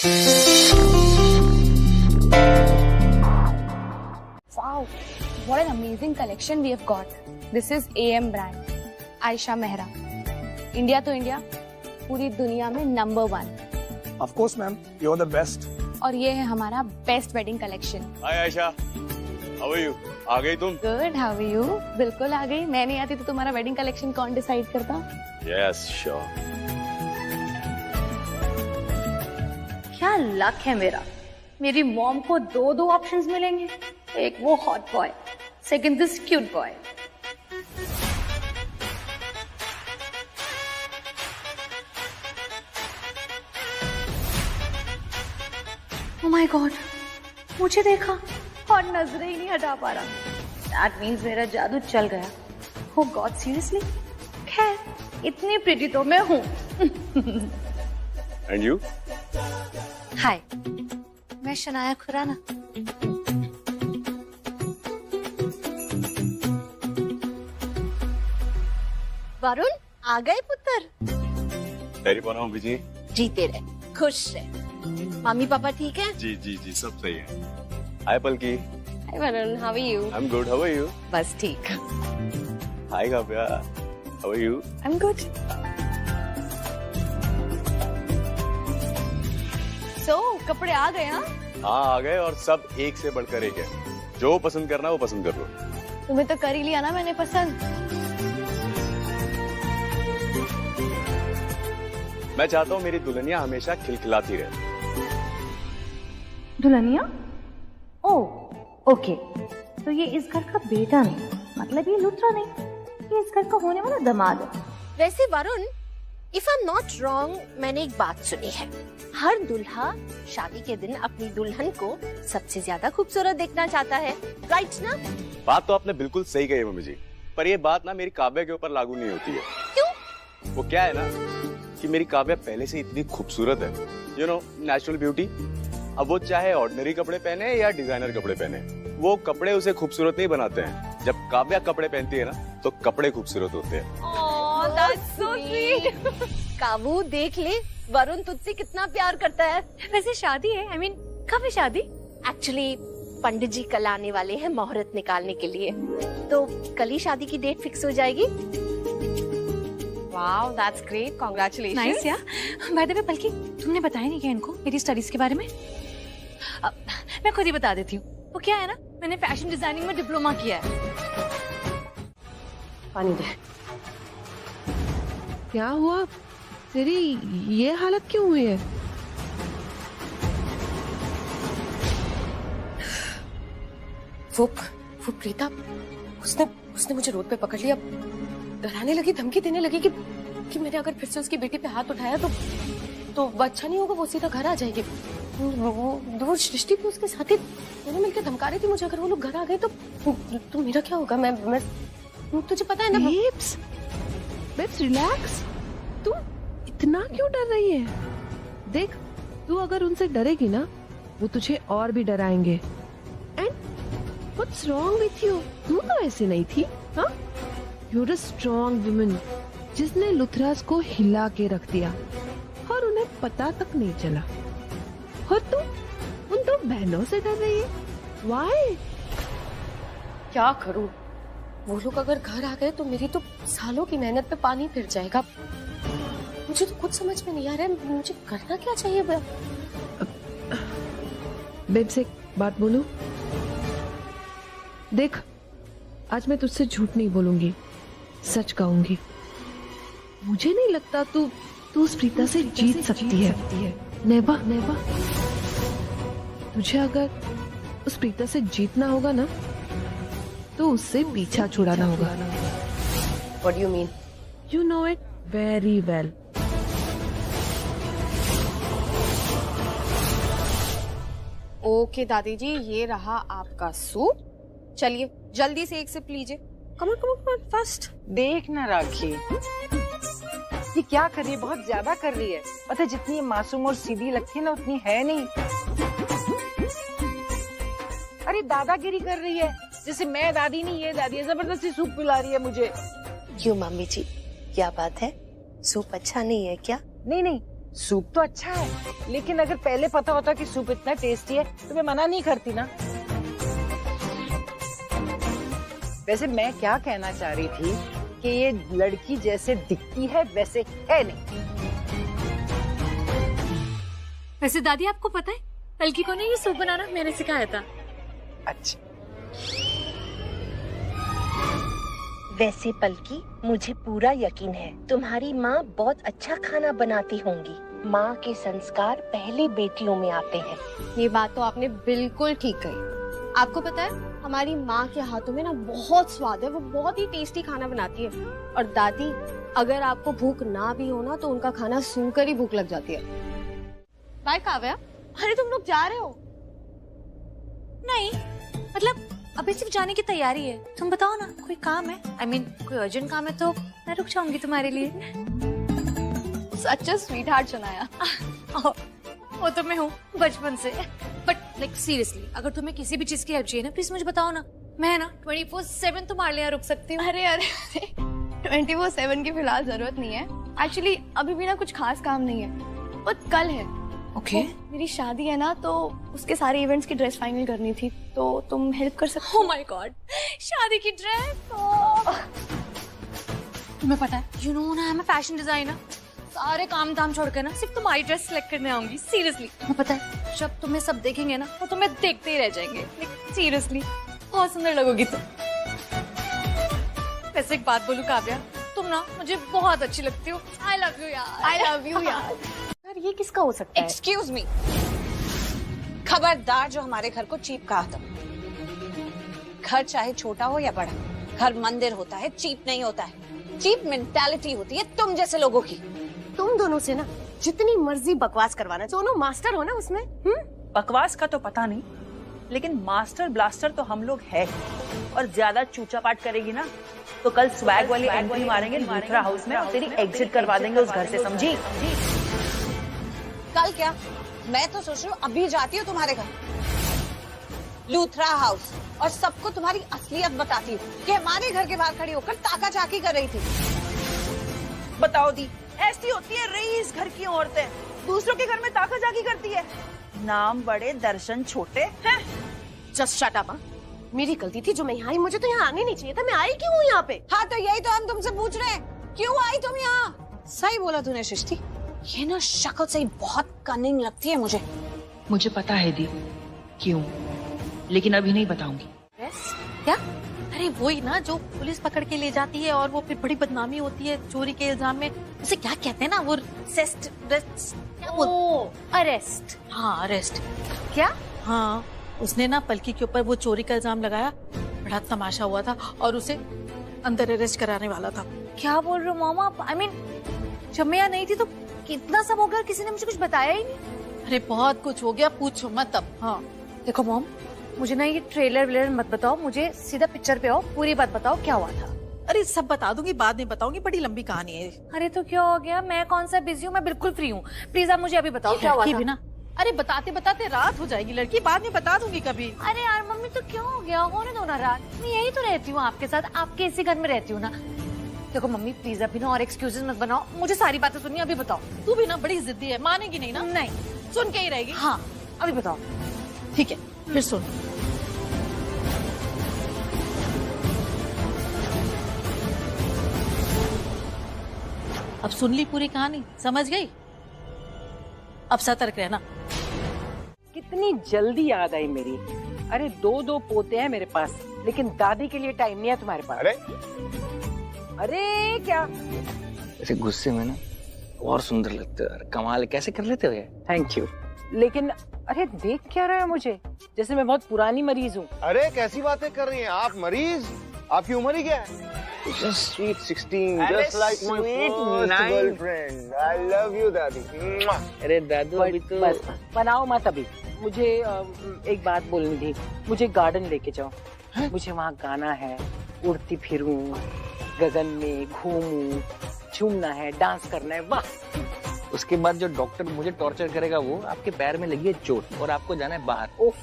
Wow, what an amazing collection we have got. This is AM brand, Aisha Mehra. India to India, पूरी दुनिया में number 1. Of course, ma'am. You're the best. और ये है हमारा best wedding collection. Hi Aisha, how are you? आ गई तुम? Good, how are you? बिल्कुल आ गई. मैं नहीं आती तो तुम्हारा वेडिंग कलेक्शन कौन डिसाइड करता? Yes, sure. क्या लक है मेरी मॉम को दो ऑप्शंस मिलेंगे. एक वो hot boy, second this cute boy. Oh my God, मुझे देखा और नजरें ही नहीं हटा पा रहा. That means मेरा जादू चल गया. Oh God, seriously? खैर, इतनी प्रिटी तो मैं हूँ. And you? हाय, मैं शनाया खुराना. वरुण, आ गए पुत्र? तेरी बनाओ बिजी? जीते रहे, खुश रहे. मम्मी पापा ठीक है? जी जी जी, सब सही है. Hi Palki. Hi Varun, how are you? I'm good. How are you? बस ठीक. Hi Kavya. How are you? I'm good. So, कपड़े आ गए हाँ? हाँ आ गए और सब एक से बढ़कर एक है. जो पसंद करना वो पसंद कर लो. तुम्हें तो कर ही लिया ना मैंने पसंद. मैं चाहता हूँ मेरी दुल्हनिया हमेशा खिलखिलाती रहे. दुल्हनिया? ओह, ओके. तो ये इस घर का बेटा नहीं, मतलब ये लुथरा नहीं, ये इस घर का होने वाला दामाद है. वैसे Varun, if I am not wrong, मैंने एक बात सुनी है. हर दूल्हा शादी के दिन अपनी दुल्हन को सबसे ज्यादा खूबसूरत देखना चाहता है, राइट ना? बात तो आपने बिल्कुल सही कही है मम्मी जी, पर ये बात ना मेरी काव्या के ऊपर लागू नहीं होती है. क्यों? वो क्या है ना कि मेरी काव्या पहले से इतनी खूबसूरत है, यू नो, नेचुरल ब्यूटी. अब वो चाहे ऑर्डिनरी कपड़े पहने या डिजाइनर कपड़े पहने, वो कपड़े उसे खूबसूरत नहीं बनाते हैं. जब काव्या कपड़े पहनती है ना तो कपड़े खूबसूरत होते हैं. Oh, that's so sweet. काबू देख ले, वरुण तुझसे कितना प्यार करता है. वैसे शादी है, I mean, कब है शादी? एक्चुअली पंडित जी कल आने वाले हैं मुहूर्त निकालने के लिए, तो कल ही शादी की डेट फिक्स हो जाएगी. Wow, that's great. Congratulations. Nice यार. बाय द वे पलकी, तुमने बताया नहीं क्या इनको मेरी स्टडीज के बारे में? मैं खुद ही बता देती हूँ. वो क्या है ना, मैंने फैशन डिजाइनिंग में डिप्लोमा किया है. पानी दे. क्या हुआ तेरी ये हालत क्यों हुई है? वो प्रीता, उसने मुझे रोड पे पकड़ लिया, डराने लगी, धमकी देने लगी कि मैंने अगर फिर से उसकी बेटी पे हाथ उठाया तो अच्छा नहीं होगा, वो सीधा घर आ जाएगी. वो सृष्टि भी उसके साथ ही दोनों मिलकर धमका रही थी मुझे, अगर वो लोग घर आ गए तो मेरा क्या होगा. मैं तुझे पता है ना. Babes relax. तू इतना क्यों डर रही है? देख, तू अगर उनसे डरेगी ना, वो तुझे और भी डराएंगे. And what's wrong with you? तू तो ऐसी नहीं थी. हाँ, you're a strong woman, जिसने लुथरास को हिला के रख दिया और उन्हें पता तक नहीं चला. और तू उन दो बहनों से डर रही है. Why? क्या करूं? वो लोग अगर घर आ गए तो मेरी तो सालों की मेहनत पे पानी फिर जाएगा. मुझे तो कुछ समझ में नहीं आ रहा है, मुझे करना क्या चाहिए. बेब्स, एक बात बोलूं? देख, आज मैं तुझसे झूठ नहीं बोलूंगी, सच कहूंगी. मुझे नहीं लगता तू उस प्रीता से जीत सकती है. नेवा, तुझे अगर उस प्रीता से जीतना होगा ना, तो उससे पीछा छुड़ाना होगा. What do you mean? You know it very well. Okay दादी जी, ये रहा आपका सूप. चलिए जल्दी से एक सिप लीजिए. Come first. देख ना राखी, ये क्या कर रही है, बहुत ज्यादा कर रही है. पता है, जितनी मासूम और सीधी लगती है ना, उतनी है नहीं. अरे दादागिरी कर रही है, जैसे मैं दादी नहीं ये दादी है. जबरदस्ती सूप पिला रही है मुझे. क्यों मम्मी जी, क्या बात है? सूप अच्छा नहीं है क्या? नहीं, सूप तो अच्छा है, लेकिन अगर पहले पता होता कि सूप इतना टेस्टी है तो मैं मना नहीं करती ना। वैसे मैं क्या कहना चाह रही थी कि ये लड़की जैसे दिखती है वैसे है नहीं। वैसे दादी आपको पता है पलकी को ने ये सूप बनाना मैंने सिखाया था। अच्छा, वैसे पलकी, मुझे पूरा यकीन है तुम्हारी माँ बहुत अच्छा खाना बनाती होंगी। माँ के संस्कार पहले बेटियों में आते हैं। ये बात तो आपने बिल्कुल ठीक कही। आपको पता है हमारी माँ के हाथों में ना बहुत स्वाद है, वो बहुत ही टेस्टी खाना बनाती है। और दादी, अगर आपको भूख ना भी हो ना तो उनका खाना सुनकर ही भूख लग जाती है। बाय काव्या, अरे तुम लोग जा रहे हो? नहीं, मतलब अभी सिर्फ जाने की तैयारी है। तुम बताओ ना, कोई काम है? I mean, कोई अर्जेंट काम है तो मैं रुक जाऊंगी तुम्हारे लिए। सच अ स्वीट हार्ट सुनाया। वो तो मैं हूँ बचपन से। बट लाइक सीरियसली, अगर तुम्हें किसी भी चीज की हेल्प चाहिए ना, प्लीज मुझे बताओ ना। मैं ना 24/7 तुम्हारे लिए रुक सकती हूँ। अरे 24/7 की फिलहाल जरूरत नहीं है। एक्चुअली अभी भी ना कुछ खास काम नहीं है, बट कल है। ओके। मेरी शादी है ना, तो उसके सारे इवेंट्स की ड्रेस फाइनल करनी थी, तो तुम हेल्प कर सकते हो? ओह माय गॉड, शादी की ड्रेस। तुम्हें पता है, यू नो ना, मैं फैशन डिजाइनर। सारे काम धाम छोड़कर ना सिर्फ तुम्हारी ड्रेस सिलेक्ट करने आऊंगी। सीरियसली, तुम्हें पता है जब तुम्हें सब देखेंगे ना वो तुम्हें देखते ही रह जाएंगे। सीरियसली, बहुत सुंदर लगोगी तुम। वैसे एक बात बोलूं काव्या, तुम ना मुझे बहुत अच्छी लगती हो। आई लव यू यार। आई लव यू यार। यार ये किसका हो सकता है? एक्सक्यूज मी, खबरदार जो हमारे घर को चीप कहा था। घर चाहे छोटा हो या बड़ा, घर मंदिर होता है, चीप नहीं होता है। चीप मेंटालिटी होती है तुम जैसे लोगों की। तुम दोनों से ना जितनी मर्जी बकवास करवाना, दोनों मास्टर हो ना उसमें। बकवास का तो पता नहीं, लेकिन मास्टर ब्लास्टर तो हम लोग है। और ज्यादा चूचा पाट करेगी ना तो कल स्वैग वाली एंट्री मारेंगे लूथरा हाउस में और तेरी एग्जिट करवा देंगे उस घर से, समझी? कल क्या, मैं तो सोच रही हूँ अभी जाती हूँ तुम्हारे घर लूथरा हाउस और सबको तुम्हारी असलियत बताती हूँ कि हमारे घर के बाहर खड़ी होकर ताका झाकी कर रही थी। बताओ दी, ऐसी होती है रईस घर की औरतें, दूसरों के घर में ताका झाकी करती है। नाम बड़े दर्शन छोटे हैं। Just shut up. मेरी गलती थी जो मैं यहाँ आई, मुझे तो यहाँ आने नहीं चाहिए था। मैं आई क्यों हूँ यहाँ पे? हाँ तो यही तो हम तुमसे पूछ रहे हैं, क्यों आई तुम यहाँ? सही बोला तूने सृष्टि, ये ना शक्ल से ही बहुत कनिंग लगती है मुझे। मुझे पता है दी क्यों, लेकिन अभी नहीं बताऊंगी। क्या? अरे वही ना जो पुलिस पकड़ के ले जाती है और वो फिर बड़ी बदनामी होती है चोरी के इल्जाम में। उसे क्या कहते हैं ना, वो अरेस्ट। हाँ अरेस्ट। क्या? हाँ, उसने ना पलकी के ऊपर वो चोरी का इल्जाम लगाया, बड़ा तमाशा हुआ था और उसे अंदर अरेस्ट कराने वाला था। क्या बोल रहे हो मामा? आई मीन जब मैं यहाँ नहीं थी तो कितना सब हो गया, किसी ने मुझे कुछ बताया ही नहीं। अरे बहुत कुछ हो गया, पूछो मत अब। हाँ देखो मॉम, मुझे ना ये ट्रेलर वेलर मत बताओ, मुझे सीधा पिक्चर पे आओ, पूरी बात बताओ क्या हुआ था। अरे सब बता दूंगी, बाद में बताऊंगी, बड़ी लंबी कहानी है। अरे तो क्या हो गया? मैं कौन सा बिजी हूँ, मैं बिल्कुल फ्री हूँ। प्लीज आप मुझे अभी बताओ क्या हुआ था। भी ना, अरे बताते बताते रात हो जाएगी लड़की, बाद में बता दूंगी कभी। अरे यार मम्मी तो क्यों हो गया, होने दो ना रात। मैं यही तो रहती हूँ आपके साथ, आपके इसी घर में रहती हूँ ना। देखो मम्मी प्लीज अभी ना और एक्सक्यूजेस मत बनाओ, मुझे सारी बातें सुननी, अभी बताओ। तू भी ना बड़ी जिद्दी है, मानेगी नहीं ना? नहीं, सुन के ही रहेगी। हाँ अभी बताओ। ठीक है फिर सुन। अब सुन ली पूरी कहानी, समझ गई? अब सतर्क रहना। कितनी जल्दी याद आई मेरी। अरे दो पोते हैं मेरे पास, लेकिन दादी के लिए टाइम नहीं है तुम्हारे पास। अरे क्या? ऐसे गुस्से में ना और सुंदर लगते हो। कमाल, कैसे कर लेते हो ये? Thank you. लेकिन अरे देख क्या रहे हो मुझे, जैसे मैं बहुत पुरानी मरीज हूँ। अरे कैसी बातें कर रही हैं आप? मरीज? आपकी उम्र ही क्या है? Just sweet 16, just like my first girlfriend. I love you, दादी। अरे दादू अभी तो बस बनाओ मत अभी। मुझे एक बात बोलनी थी, मुझे गार्डन लेके जाओ। मुझे वहाँ गाना है, उड़ती फिरूं, गगन में घूमूं, झूमना है, डांस करना है। वाह! उसके बाद जो डॉक्टर मुझे टॉर्चर करेगा वो आपके पैर में लगी है चोट और आपको जाना है बाहर। उफ,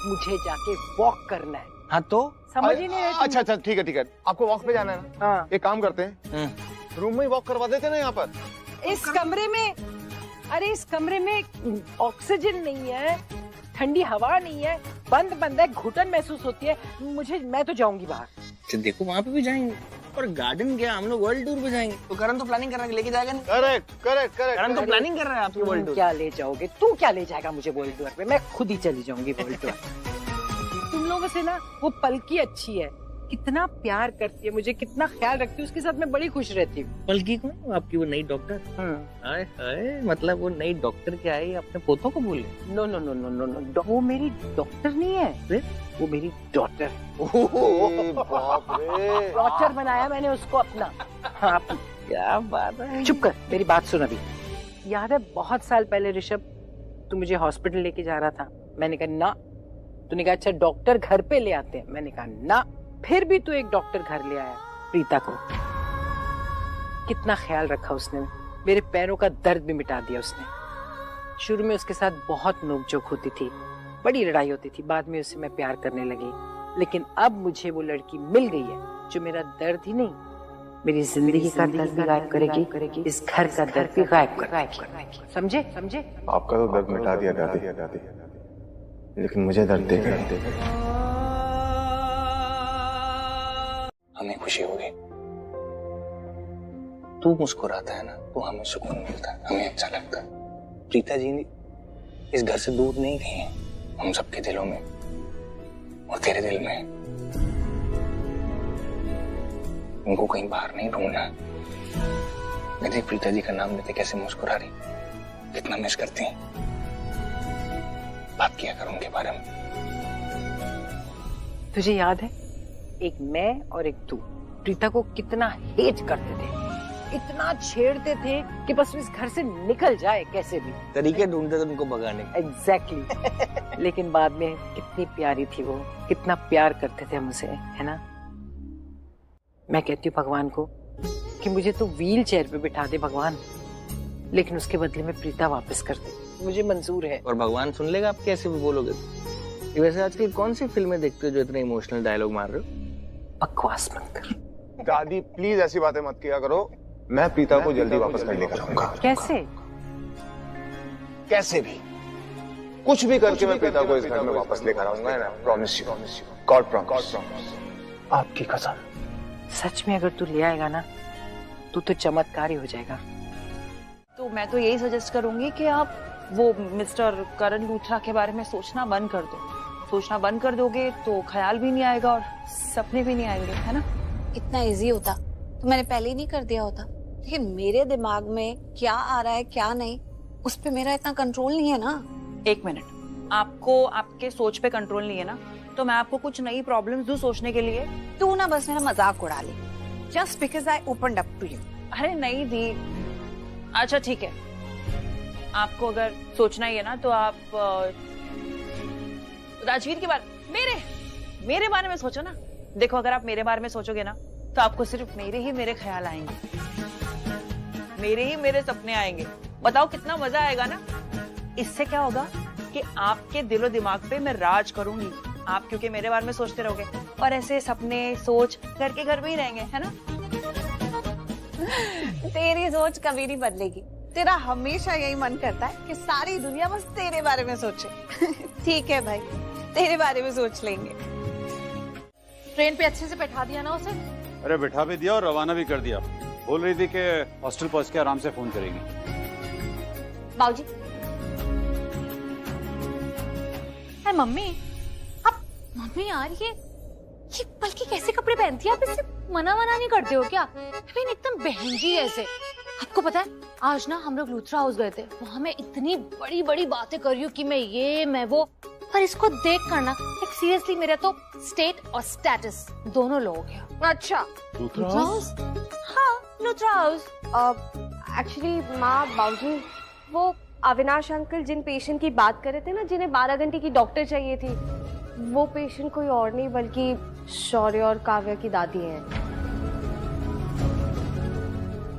मुझे जाके वॉक करना है। हाँ तो समझ ही नहीं रहे तुम। अच्छा ठीक है। आपको वॉक पे जाना है ना? हाँ। एक काम करते हैं, रूम में ही वॉक करवा देते हैं ना यहाँ पर। इस कमरे में अरे इस कमरे में ऑक्सीजन नहीं है, ठंडी हवा नहीं है, बंद बंद है, घुटन महसूस होती है मुझे। मैं तो जाऊंगी बाहर। देखो वहाँ पे भी जाएंगे, और गार्डन क्या, हम लोग वर्ल्ड टूर पे जाएंगे। तो करण तो प्लानिंग कर रहा है, लेके जाएगा नहीं? Correct correct correct. करण तो प्लानिंग कर रहा है आपकी वर्ल्ड टूर। क्या ले जाओगे? तू क्या ले जाएगा मुझे वर्ल्ड टूर पे? मैं खुद ही चली जाऊंगी वर्ल्ड टूर। तुम लोगों से ना वो पलकी अच्छी है, कितना प्यार करती है मुझे, कितना ख्याल रखती है, उसके साथ मैं बड़ी खुश रहती हूँ। पलकी कौन? आपकी वो नई डॉक्टर? हाय हाय, मतलब वो नई डॉक्टर क्या है, अपने पोतों को बोले? No no no no no no, वो मेरी डॉक्टर नहीं है, वो मेरी डॉटर। बाप रे, डॉक्टर बनाया मैंने उसको अपना। हाँ, क्या बात है। चुप कर, मेरी बात सुन अभी। याद है बहुत साल पहले ऋषभ, तू मुझे हॉस्पिटल लेके जा रहा था, मैंने कहा ना। तूने कहा अच्छा डॉक्टर घर पे ले आते हैं, मैंने कहा ना। फिर भी तू एक डॉक्टर घर ले आया, प्रीता को। कितना ख्याल रखा उसने, मेरे पैरों का दर्द भी मिटा दिया उसने। शुरू में उसके साथ बहुत नोकझोंक होती थी, बड़ी लड़ाई होती थी, बाद में उससे मैं प्यार करने लगी। लेकिन अब मुझे वो लड़की मिल गई है जो मेरा दर्द ही नहीं, मेरी जिंदगी का दर्द भी गायब करेगी, इस घर का दर्द भी गायब करेगी। समझे? समझे? आपका तो दर्द मिटा दिया दादी, लेकिन मुझे दर्द देकर हमें खुशी होगी। तू मुस्कुराता है ना तो हमें सुकून मिलता है, हमें अच्छा लगता है। प्रीता जी इस घर से दूर नहीं गई हैं, हम सबके दिलों में और तेरे दिल में। उनको कहीं बाहर नहीं ढूंढना। मैं देख प्रीता जी का नाम लेते कैसे मुस्कुरा रही, कितना मिस करती हैं। बात किया कर उनके बारे में। तुझे याद है एक मैं और एक तू प्रीता को कितना हेट करते थे, इतना छेड़ते थे कि बस इस घर से निकल जाए कैसे भी। तरीके ढूंढते थे उनको भगाने के। एग्जैक्टली। लेकिन बाद में कितनी प्यारी थी वो, कितना प्यार करते थे हमसे, है ना? मैं कहती हूँ भगवान को कि मुझे तो व्हील चेयर पे बिठा दे भगवान, लेकिन उसके बदले में प्रीता वापस कर दे, मुझे मंजूर है। और भगवान सुन लेगा आप कैसे भी बोलोगे। वैसे आजकल कौन सी फिल्में देखते हो जो इतने इमोशनल डायलॉग मार रहे हो? बकवास मत कर। दादी प्लीज ऐसी बातें मत किया करो। मैं प्रीता को जल्दी वापस कर लेकर आऊंगा। कैसे? कैसे भी, कुछ भी करके मैं प्रीता को इस घर में वापस लेकर आऊंगा। प्रॉमिस यू, गॉड प्रॉमिस, आपकी कसम। सच में अगर तू ले आएगा ना तू तो चमत्कार ही हो जाएगा। तो मैं तो यही सजेस्ट करूंगी कि आप वो मिस्टर करण लूथरा के बारे में सोचना बंद कर दो। सोचना बंद कर दोगे तो ख्याल भी नहीं आएगा और सपने भी नहीं आएंगे, है ना? इतना इजी होता तो मैंने पहले ही नहीं कर दिया होता, लेकिन मेरे दिमाग में क्या आ रहा है क्या नहीं उस पे मेरा इतना कंट्रोल नहीं है ना। एक मिनट, आपको आपके सोच पे कंट्रोल नहीं है ना, तो मैं आपको कुछ नई प्रॉब्लम्स दूं सोचने के लिए। तू ना बस मेरा मजाक उड़ा ले, just because I opened up to you. अरे नहीं दी, अच्छा ठीक है, आपको अगर सोचना ही है ना तो आप राजवीर के बारे मेरे बारे में सोचो ना। देखो अगर आप मेरे बारे में सोचोगे ना तो आपको सिर्फ मेरे ख्याल आएंगे, मेरे सपने आएंगे। बताओ कितना मजा आएगा ना। इससे क्या होगा कि आपके दिलो दिमाग पे मैं राज करूंगी, आप क्योंकि मेरे बारे में सोचते रहोगे और ऐसे सपने सोच घर के घर में ही रहेंगे, है ना? तेरी सोच कभी नहीं बदलेगी, तेरा हमेशा यही मन करता है कि सारी दुनिया बस तेरे बारे में सोचे। ठीक है भाई, तेरे बारे में सोच लेंगे। ट्रेन पे अच्छे से बैठा दिया ना उसे? अरे बैठा भी दिया और रवाना भी कर दिया। बोल रही थी कि हॉस्टल पहुंच के आराम से फोन करेगी। बाबूजी। अरे मम्मी, अब मम्मी यार ये पलकी कैसे कपड़े पहनती है? आप इससे मना नहीं करते हो क्या? एकदम बहन जी ऐसे। आपको पता है आज ना हम लोग लूथरा हाउस गए थे, वहां मैं इतनी बड़ी बड़ी बातें कर रही हूँ कि मैं वो, पर इसको देख कर ना सीरियसली मेरा तो स्टेट और स्टेटस दोनों लो हो गया। अच्छा लूथरा हाउस? हाँ लूथरा हाउस। एक्चुअली माँ बाबूजी, वो अविनाश अंकल जिन पेशेंट की बात कर रहे थे ना, जिन्हें 12 घंटे की डॉक्टर चाहिए थी, वो पेशेंट कोई और नहीं बल्कि शौर्य और काव्या की दादी हैं,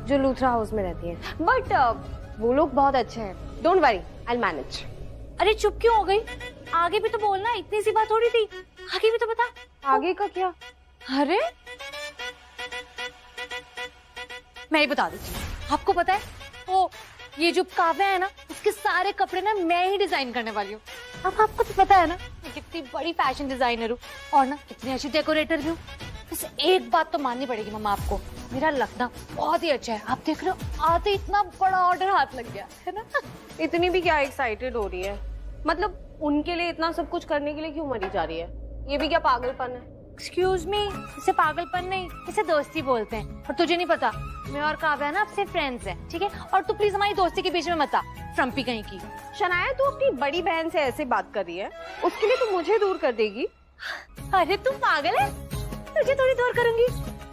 जो लूथरा हाउस में रहती हैं। बट वो लोग बहुत अच्छे हैं, don't worry, I will manage. अरे चुप क्यों हो गई? आगे भी तो बोलना, इतनी सी बात हो रही थी, आगे भी तो बता। आगे का क्या? अरे मैं ही बता देती हूँ। आपको पता है वो ये जो काव्या है ना, इसके सारे कपड़े ना मैं ही डिजाइन करने वाली हूँ। अब आपको तो पता है ना मैं कितनी बड़ी फैशन डिजाइनर हूँ और ना कितनी अच्छी डेकोरेटर भी हूँ। वैसे एक बात तो माननी पड़ेगी मम्मा आपको, मेरा लगना बहुत ही अच्छा है। आप देख रहे हो आते इतना बड़ा ऑर्डर हाथ लग गया है ना। इतनी भी क्या एक्साइटेड हो रही है? मतलब उनके लिए इतना सब कुछ करने के लिए क्यों मरी जा रही है? ये भी क्या पागलपन है? एक्सक्यूज मी, इसे पागलपन नहीं, इसे दोस्ती बोलते हैं। और तुझे नहीं पता मैं और काव्या ना आपसे फ्रेंड्स हैं, ठीक है? और तू प्लीज हमारी दोस्ती के बीच में मत आ, फ्रम्पी कहीं की। शनाया तू अपनी बड़ी बहन से ऐसे बात कर रही है, उसके लिए तू मुझे दूर कर देगी? अरे तुम पागल है, तुझे थोड़ी दूर करूंगी।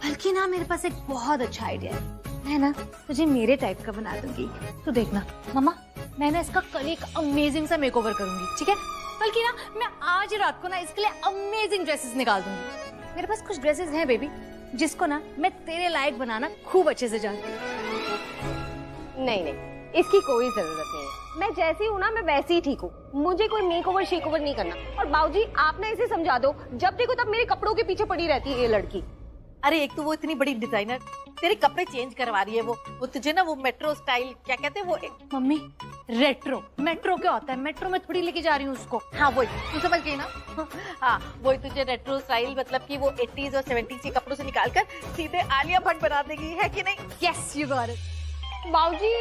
बल्कि ना मेरे पास एक बहुत अच्छा आइडिया है, मैं ना तुझे मेरे टाइप का बना दूंगी। तू देखना मम्मा, मैं ना इसका कल एक अमेजिंग सा मेकओवर करूंगी, ठीक है? बल्कि ना मैं आज रात को ना इसके लिए अमेजिंग ड्रेसेस निकाल दूंगी। मेरे पास कुछ ड्रेसेस हैं बेबी, जिसको ना मैं तेरे लायक बनाना खूब अच्छे से जानती हूँ। नहीं नहीं, इसकी कोई जरूरत नहीं है। मैं जैसी हूँ ना मैं वैसी ही ठीक हूँ, मुझे कोई मेकओवर शेकओवर नहीं करना। और बाबूजी आप ना इसे समझा दो, जब देखो तब मेरे कपड़ों के पीछे पड़ी रहती है ये लड़की। अरे एक तो वो इतनी बड़ी डिजाइनर तेरे कपड़े चेंज करवा रही है, वो तुझे ना वो मेट्रो स्टाइल क्या कहते हैं वो मम्मी रेट्रो, मेट्रो क्या होता है? मेट्रो में थोड़ी लेके जा रही हूँ उसको। हाँ वही तू समझ गई ना। हाँ वही तुझे रेट्रो स्टाइल मतलब कि वो 80s और 70s के कपड़ों से निकालकर सीधे आलिया भट्ट बना देगी, है कि नहीं? Yes you got it. बाबूजी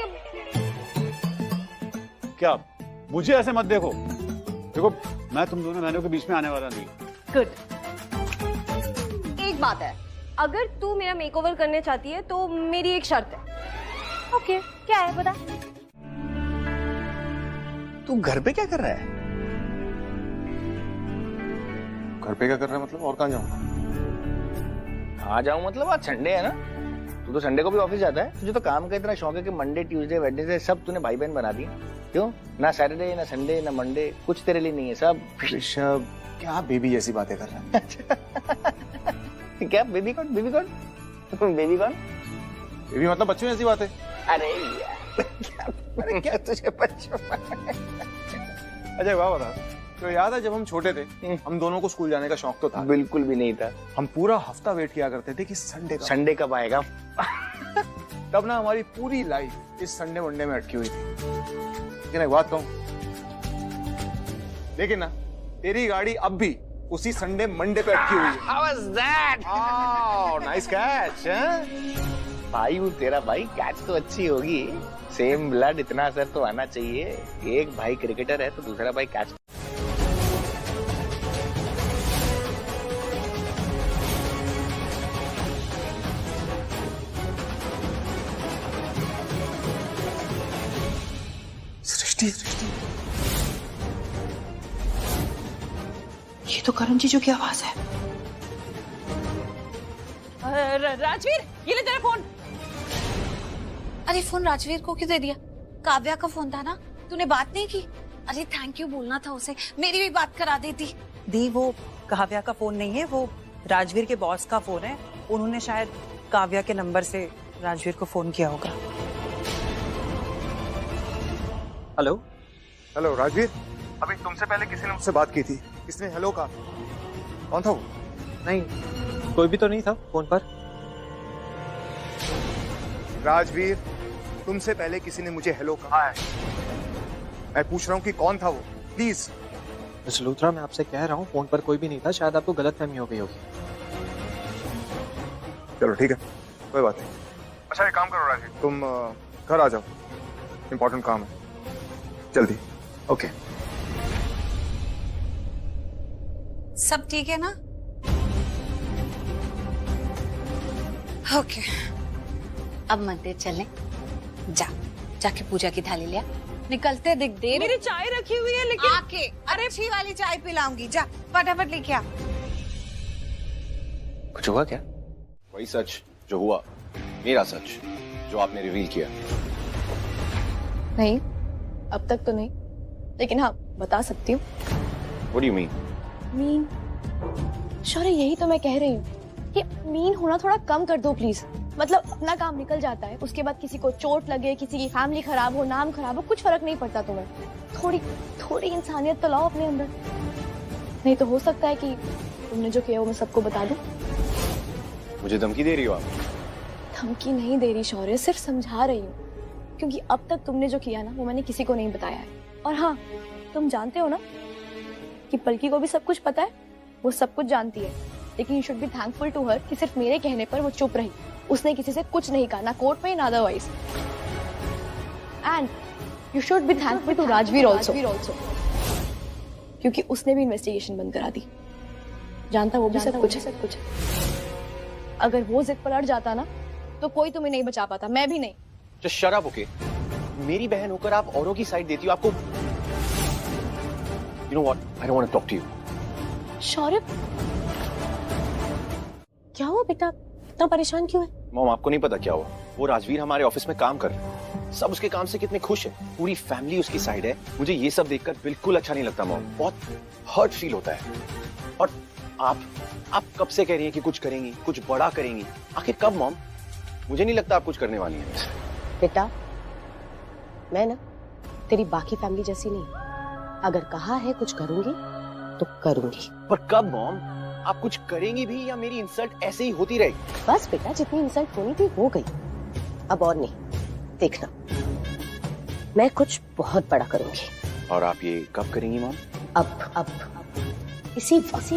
क्या मुझे ऐसे मत देखो, देखो मैं तुम दोनों बहनों के बीच में आने वाला नहीं। गुड। एक बात है, अगर तू मेरा मेकओवर करने चाहती है तो मेरी एक शर्त है। ओके क्या है बता। तू घर पे क्या कर रहा है? घर पे क्या कर रहा है मतलब? और कहाँ जाऊँ? आ जाऊं मतलब आज संडे है ना, तू तो संडे को भी ऑफिस जाता है। तुझे तो काम का इतना शौक है कि मंडे ट्यूसडे वेडनेसडे सब तूने भाई बहन बना दिए। क्यों? ना सैटरडे ना संडे ना मंडे, कुछ तेरे लिए नहीं है सब। ऋषभ क्या बेबी जैसी बातें कर रहा है? क्या बेबी कौन? बेबी कौन? बेबी कौन? बेबी मतलब बच्चों जैसी बातें। अरे यार अरे क्या तुझे बच्चों? अच्छा वाह बता, तो याद है जब हम छोटे थे हम दोनों को स्कूल जाने का शौक तो था? बिल्कुल भी नहीं था। हम पूरा हफ्ता वेट किया करते थे कि संडे कब आएगा। तब ना हमारी पूरी लाइफ इस संडे मंडे में अटकी हुई थी। लेकिन एक बात कहूं, लेकिन ना तेरी गाड़ी अब भी उसी संडे मंडे पे अटकी हुई है। How was that? Oh, nice catch, भाई वो तेरा भाई कैच तो अच्छी होगी, सेम ब्लड, इतना असर तो आना चाहिए। एक भाई क्रिकेटर है तो दूसरा भाई कैच। सृष्टि, ये तो करण जीजू की आवाज है। राजवीर ये ले तेरा फोन। अरे फोन राजवीर को क्यों दे दिया? काव्या का फोन था ना, तूने बात नहीं की? अरे थैंक यू बोलना था उसे, मेरी भी बात करा देती। दी वो काव्या का फोन नहीं है, वो राजवीर के बॉस का फोन है। उन्होंने शायद काव्या के नंबर से राजवीर को फोन किया होगा। हेलो हेलो राजवीर, अभी तुमसे पहले किसी ने मुझसे बात की थी, किसने हेलो कहा? कौन था वो? नहीं कोई भी तो नहीं था फोन पर। राजवीर, तुमसे पहले किसी ने मुझे हेलो कहा है। मैं पूछ रहा हूँ कि कौन था वो, प्लीज। मिस्टर लूथरा, मैं आपसे कह रहा हूँ फोन पर कोई भी नहीं था, शायद आपको गलतफहमी हो गई होगी। चलो ठीक है, कोई बात नहीं। अच्छा एक काम करो राजवीर, तुम घर आ जाओ, इम्पोर्टेंट काम है, जल्दी। ओके सब ठीक है ना? ओके अब मंदिर चलें। जाके पूजा की थाली लिया, निकलते दिख दे। मेरी चाय रखी हुई है लेकिन आके अरे अच्छी वाली चाय पिलाऊंगी, जा फटाफट लेके आ। कुछ हुआ क्या? वही सच जो हुआ, मेरा सच जो आपने रिवील किया। नहीं अब तक तो नहीं, लेकिन हाँ बता सकती हूँ। What do you mean? Mean Shaurya, यही तो मैं कह रही हूँ कि मीन होना थोड़ा कम कर दो प्लीज। मतलब अपना काम निकल जाता है, उसके बाद किसी को चोट लगे, किसी की फैमिली खराब हो, नाम खराब हो, कुछ फर्क नहीं पड़ता तुम्हें। थोड़ी इंसानियत तो लाओ अपने अंदर। नहीं तो हो सकता है कि तुमने जो किया वो मैं सबको बता दूं। मुझे धमकी दे रही हो आप? धमकी नहीं दे रही शौर्य, सिर्फ समझा रही हूँ। क्योंकि अब तक तुमने जो किया ना वो मैंने किसी को नहीं बताया है। और हाँ, तुम जानते हो ना कि पलकी को भी सब कुछ पता है, वो सब कुछ जानती है, लेकिन you should be thankful to her कि सिर्फ मेरे कहने पर वो चुप रही। उसने किसी से कुछ नहीं कहा, ना कोर्ट में ना otherwise. And you should be thankful to Rajveer also, क्योंकि उसने भी इन्वेस्टिगेशन बंद करा दी। जानता वो भी सब कुछ है। अगर वो जिद पर अड़ जाता ना तो कोई तुम्हें नहीं बचा पाता, मैं भी नहीं। Just shut up, okay? मेरी बहन होकर आप औरों की साइड देती हो। आपको You know what? I don't want to talk to you. शौर्य, क्या हुआ बेटा? इतना परेशान क्यों है? मॉम, आपको नहीं पता क्या हुआ? वो राजवीर हमारे ऑफिस में काम कर रहा है। सब उसके काम से कितने खुश है। पूरी फैमिली उसकी साइड है। मुझे ये सब देखकर बिल्कुल अच्छा नहीं लगता मॉम। बहुत हर्ट फील होता है। और आप कब से कह रही हैं कि कुछ करेंगी, कुछ बड़ा करेंगी? आखिर कब मॉम? मुझे नहीं लगता आप कुछ करने वाली हैं। बेटा, मैं ना तेरी बाकी फैमिली जैसी नहीं। अगर कहा है कुछ करूंगी तो करूंगी। पर कब मॉम? आप कुछ करेंगी भी या मेरी इंसल्ट ऐसे ही होती रहेगी? बस बेटा, जितनी इंसल्ट होनी थी हो गई, अब और नहीं। देखना, मैं कुछ बहुत बड़ा करूंगी। और आप ये कब करेंगी मॉम? अब इसी वक्त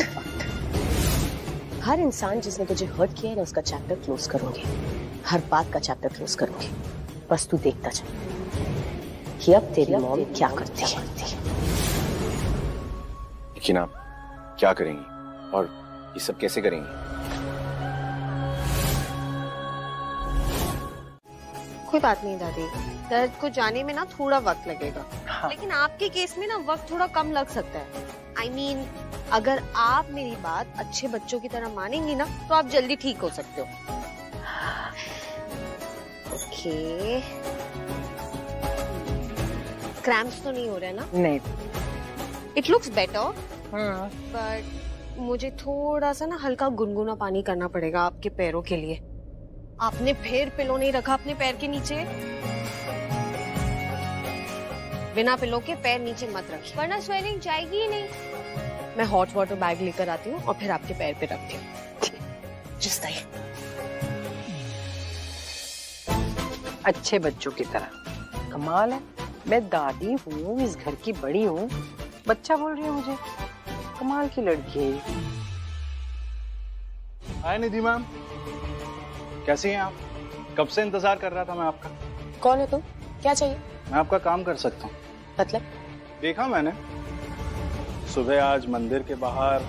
हर इंसान जिसने तुझे हर्ट किया है ना, उसका चैप्टर क्लोज करूंगी। हर बात का चैप्टर क्लोज करूंगी। बस तू देखता चल कि अब तेरी मॉम क्या करती है। लेकिन आप क्या करेंगी और ये सब कैसे करेंगी? कोई बात नहीं दादी, दर्द को जाने में ना थोड़ा वक्त लगेगा। हाँ। लेकिन आपके केस में ना वक्त थोड़ा कम लग सकता है। I mean, अगर आप मेरी बात अच्छे बच्चों की तरह मानेंगी ना तो आप जल्दी ठीक हो सकते हो। ओके, क्रैम्प्स तो नहीं हो रहे ना? नहीं। इट लुक्स बेटर, बट मुझे थोड़ा सा ना हल्का गुनगुना पानी करना पड़ेगा आपके पैरों के लिए। आपने फिर पिलो नहीं रखा अपने पैर के नीचे। बिना पिलो के पैर नीचे मत रखिए, वरना स्वेलिंग जाएगी ही नहीं। मैं हॉट वाटर बैग लेकर आती हूँ और फिर आपके पैर पे रखती हूँ। जस्ट लाइक अच्छे बच्चों की तरह। कमाल है, मैं दादी हूँ, इस घर की बड़ी हूँ, बच्चा बोल रही है मुझे। कमाल की लड़की है ये। हाय निधि मैम, कैसी हैं आप? कब से इंतजार कर रहा था मैं आपका। कौन है तुम? क्या चाहिए? मैं आपका काम कर सकता हूँ। मतलब? देखा मैंने सुबह आज मंदिर के बाहर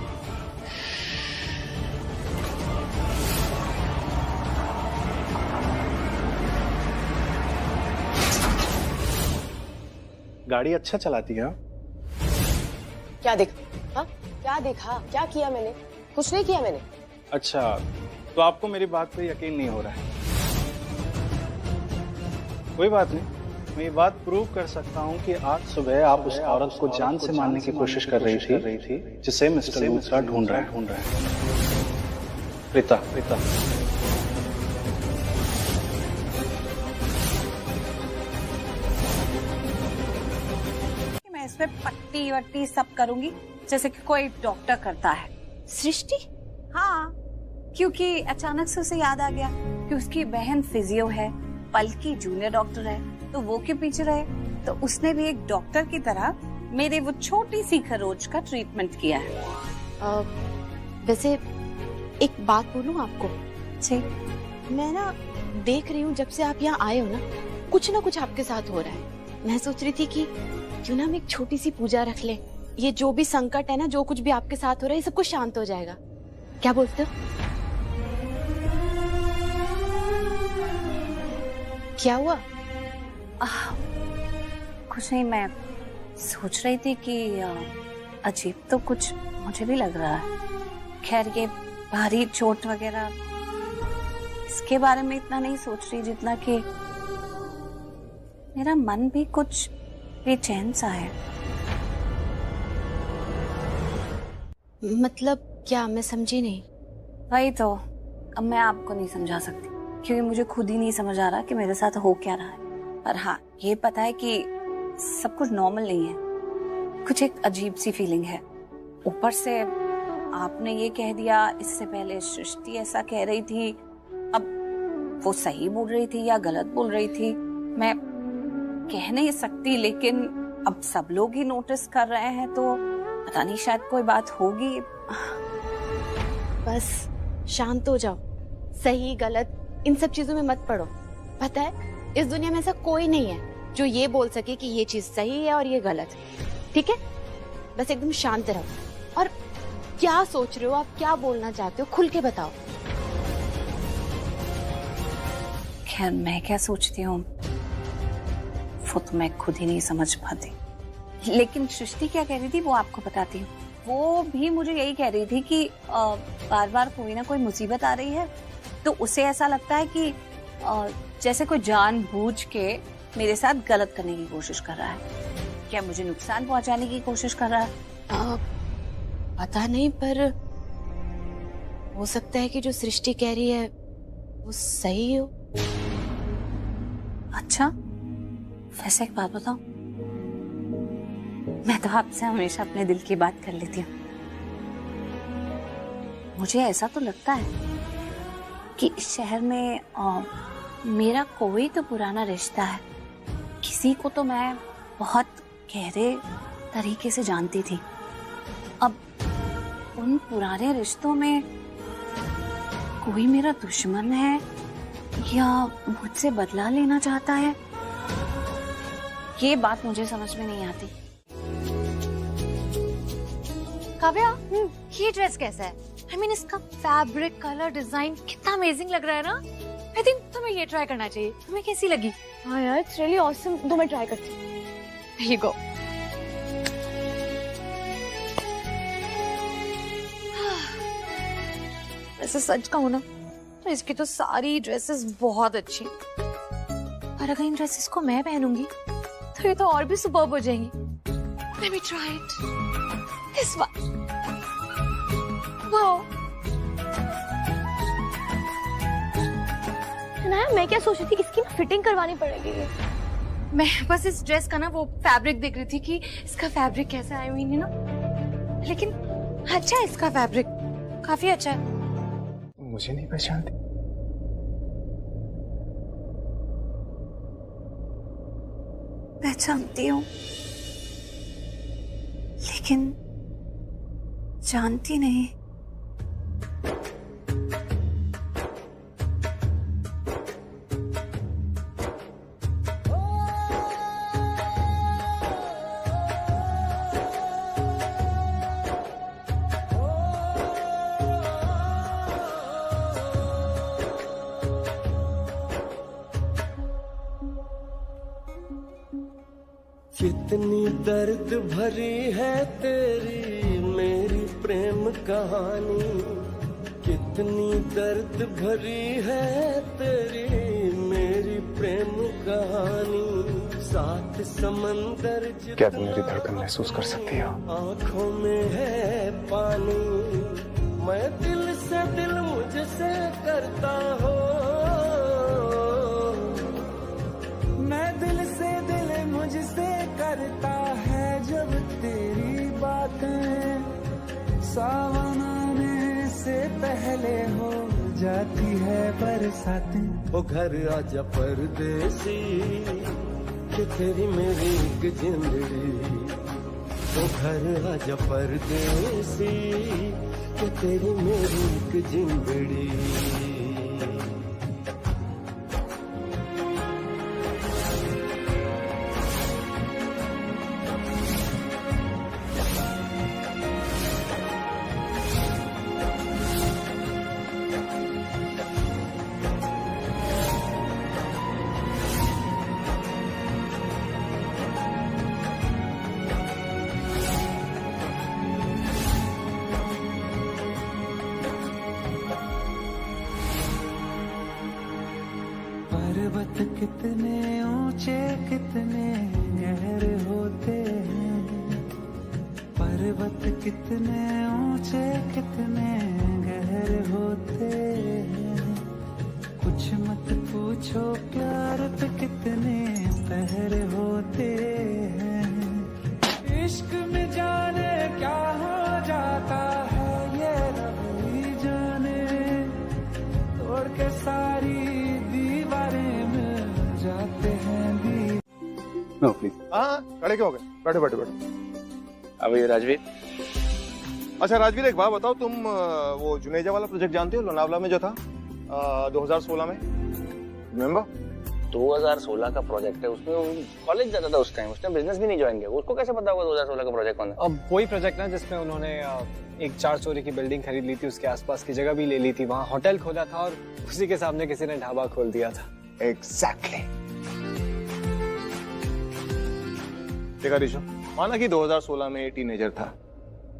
गाड़ी अच्छा चलाती है। क्या देखा? हाँ? क्या देखा? क्या किया मैंने? कुछ नहीं किया मैंने। अच्छा, तो आपको मेरी बात पे यकीन नहीं हो रहा है। कोई बात नहीं, मैं ये बात प्रूव कर सकता हूँ कि आज सुबह आप उस औरत को जान से मारने की कोशिश कर रही थी जिसे मिस्टर लूथरा ढूंढ रहा है। प्रीता, मैं इसमें पट्टी वट्टी सब करूंगी जैसे कि कोई डॉक्टर करता है। सृष्टि? हाँ, क्योंकि अचानक से उसे याद आ गया कि उसकी बहन फिजियो है, पलकी जूनियर डॉक्टर है, तो वो क्यों पीछे रहे। तो उसने भी एक डॉक्टर की तरह मेरे वो छोटी सी खरोच का ट्रीटमेंट किया है। वैसे एक बात बोलूं आपको? जी। मैं ना देख रही हूँ जब से आप यहाँ आए हो ना कुछ आपके साथ हो रहा है। मैं सोच रही थी कि क्यों ना हम एक छोटी सी पूजा रख ले। ये जो भी संकट है ना, जो कुछ भी आपके साथ हो रहा है, ये सब कुछ शांत हो जाएगा। क्या बोलते हो? क्या हुआ? कुछ नहीं, मैं सोच रही थी कि अजीब तो कुछ मुझे भी लग रहा है। खैर, ये भारी चोट वगैरह इसके बारे में इतना नहीं सोच रही जितना कि मेरा मन भी कुछ बेचैन सा है। मतलब क्या? मैं समझी नहीं। वही तो, अब मैं आपको नहीं समझा सकती क्योंकि मुझे खुद ही नहीं समझ आ रहा कि मेरे साथ हो क्या रहा है। पर हाँ, ये पता है कि सब कुछ नॉर्मल नहीं है, कुछ एक अजीब सी फीलिंग है। ऊपर से आपने ये कह दिया, इससे पहले सृष्टि ऐसा कह रही थी। अब वो सही बोल रही थी या गलत बोल रही थी, मैं कह नहीं सकती, लेकिन अब सब लोग ही नोटिस कर रहे हैं तो पता नहीं, शायद कोई बात होगी। बस शांत हो जाओ, सही गलत इन सब चीजों में मत पड़ो। पता है इस दुनिया में ऐसा कोई नहीं है जो ये बोल सके कि ये चीज सही है और ये गलत है, ठीक है? बस एकदम शांत रहो। और क्या सोच रहे हो आप, क्या बोलना चाहते हो, खुल के बताओ। खैर मैं क्या सोचती हूँ वो तो मैं खुद ही नहीं समझ पाती, लेकिन सृष्टि क्या कह रही थी वो आपको बताती हूँ। वो भी मुझे यही कह रही थी कि बार बार कोई ना कोई मुसीबत आ रही है तो उसे ऐसा लगता है कि जैसे कोई जानबूझ के मेरे साथ गलत करने की कोशिश कर रहा है, क्या मुझे नुकसान पहुंचाने की कोशिश कर रहा है। पता नहीं, पर हो सकता है कि जो सृष्टि कह रही है वो सही हो। अच्छा, वैसे एक बात बताओ, मैं तो आपसे हमेशा अपने दिल की बात कर लेती हूँ। मुझे ऐसा तो लगता है कि इस शहर में मेरा कोई तो पुराना रिश्ता है, किसी को तो मैं बहुत गहरे तरीके से जानती थी। अब उन पुराने रिश्तों में कोई मेरा दुश्मन है या मुझसे बदला लेना चाहता है, ये बात मुझे समझ में नहीं आती। काव्या, ये ड्रेस कैसा है? I mean, इसका फैब्रिक, कलर, डिजाइन कितना अमेजिंग लग रहा है ना। I think तुम्हें ये ट्राई करना चाहिए। तुम्हें कैसी लगी? हाँ यार, इट्स रियली ऑसम। तो मैं ट्राई करती हूँ। Here you go. वैसे सच कहूँ ना तो इसकी तो सारी ड्रेसेस बहुत अच्छी, और अगर इन ड्रेसेस को मैं पहनूंगी तो ये तो और भी सुपर्ब हो जाएंगी। Let me try it. This one. Wow. मैं क्या सोच रही थी, इसकी ना फिटिंग करवानी पड़ेगी। मैं बस इस ड्रेस का ना वो फैब्रिक देख रही थी कि इसका फैब्रिक कैसा है, I mean, ना, लेकिन अच्छा है इसका फैब्रिक, काफी अच्छा है। मुझे नहीं पहचानती। पहचानती हूँ लेकिन जानती नहीं। कितनी दर्द भरी है तेरी मेरी प्रेम कहानी, कितनी दर्द भरी है तेरी मेरी प्रेम कहानी। सात समंदर क्या तुम मेरी धड़कन महसूस कर सकती हो? आंखों में है पानी, मैं दिल से दिल मुझसे करता हो, मैं दिल से दिल मुझसे करता है जब तेरी बातें सावन आने से पहले हो जाती है बरसातें। ओ घर आजा परदेसी कि तेरी मेरी एक जिंदड़ी, ओ घर आजा परदेसी कि तेरी मेरी एक जिंदड़ी। पर्वत कितने ऊंचे कितने गहरे होते हैं, पर्वत कितने ऊंचे कितने गहरे होते हैं। कुछ मत पूछो प्यार पे कितने पहरे होते हैं। इश्क में जाने क्या हो जाता है ये रब ही जाने, तोड़ के सारी दीवारें मिल जाते हैं भी। No please. हाँ खड़े क्यों हो गए? बैठो बैठो बैठो। अब ये राजवीर। अच्छा राजवीर एक बात बताओ, तुम वो जुनेजा वाला प्रोजेक्ट जानते हो लोनावला में जो था 2016 में? रिमेम्बर? 2016 का प्रोजेक्ट है, उसमें वो कॉलेज जाता था उस टाइम, उसने बिजनेस भी नहीं ज्वाइन किया, उसको कैसे पता होगा 2016 का प्रोजेक्ट कौन है? अब वही प्रोजेक्ट ना जिसमें उन्होंने एक 4 स्टोरी की बिल्डिंग खरीद ली थी, उसके आसपास की जगह भी ले ली थी, वहाँ होटल खोला था और उसी के सामने किसी ने ढाबा खोल दिया था। एग्जैक्टली। देखा ऋषु, माना कि 2016 में टीनेजर था,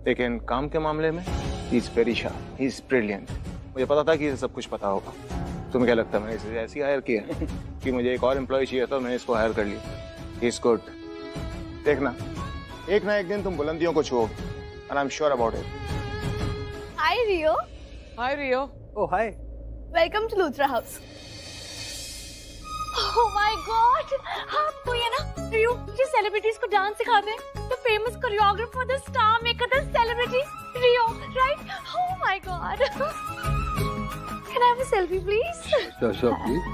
लेकिन काम के मामले में he is very sharp, he is brilliant. मुझे पता था कि इसे सब कुछ पता होगा। तुम्हें क्या लगता है मैंने इसे ऐसी हायर किया कि मुझे एक और एम्प्लॉय चाहिए था, मैंने इसको हायर कर लिया। He is good. देखना एक ना एक दिन तुम बुलंदियों को छुओगे, and I am sure about it. Hi Rio. Hi Rio. Oh hi. Welcome to Luthra house. Oh my God, आप तो ये ना रियो जो सेलिब्रिटीज को डांस सिखाते हैं, the famous choreographer, the star maker, the celebrity Rio, right? Oh my God. Can I have a selfie, please? Sure, please.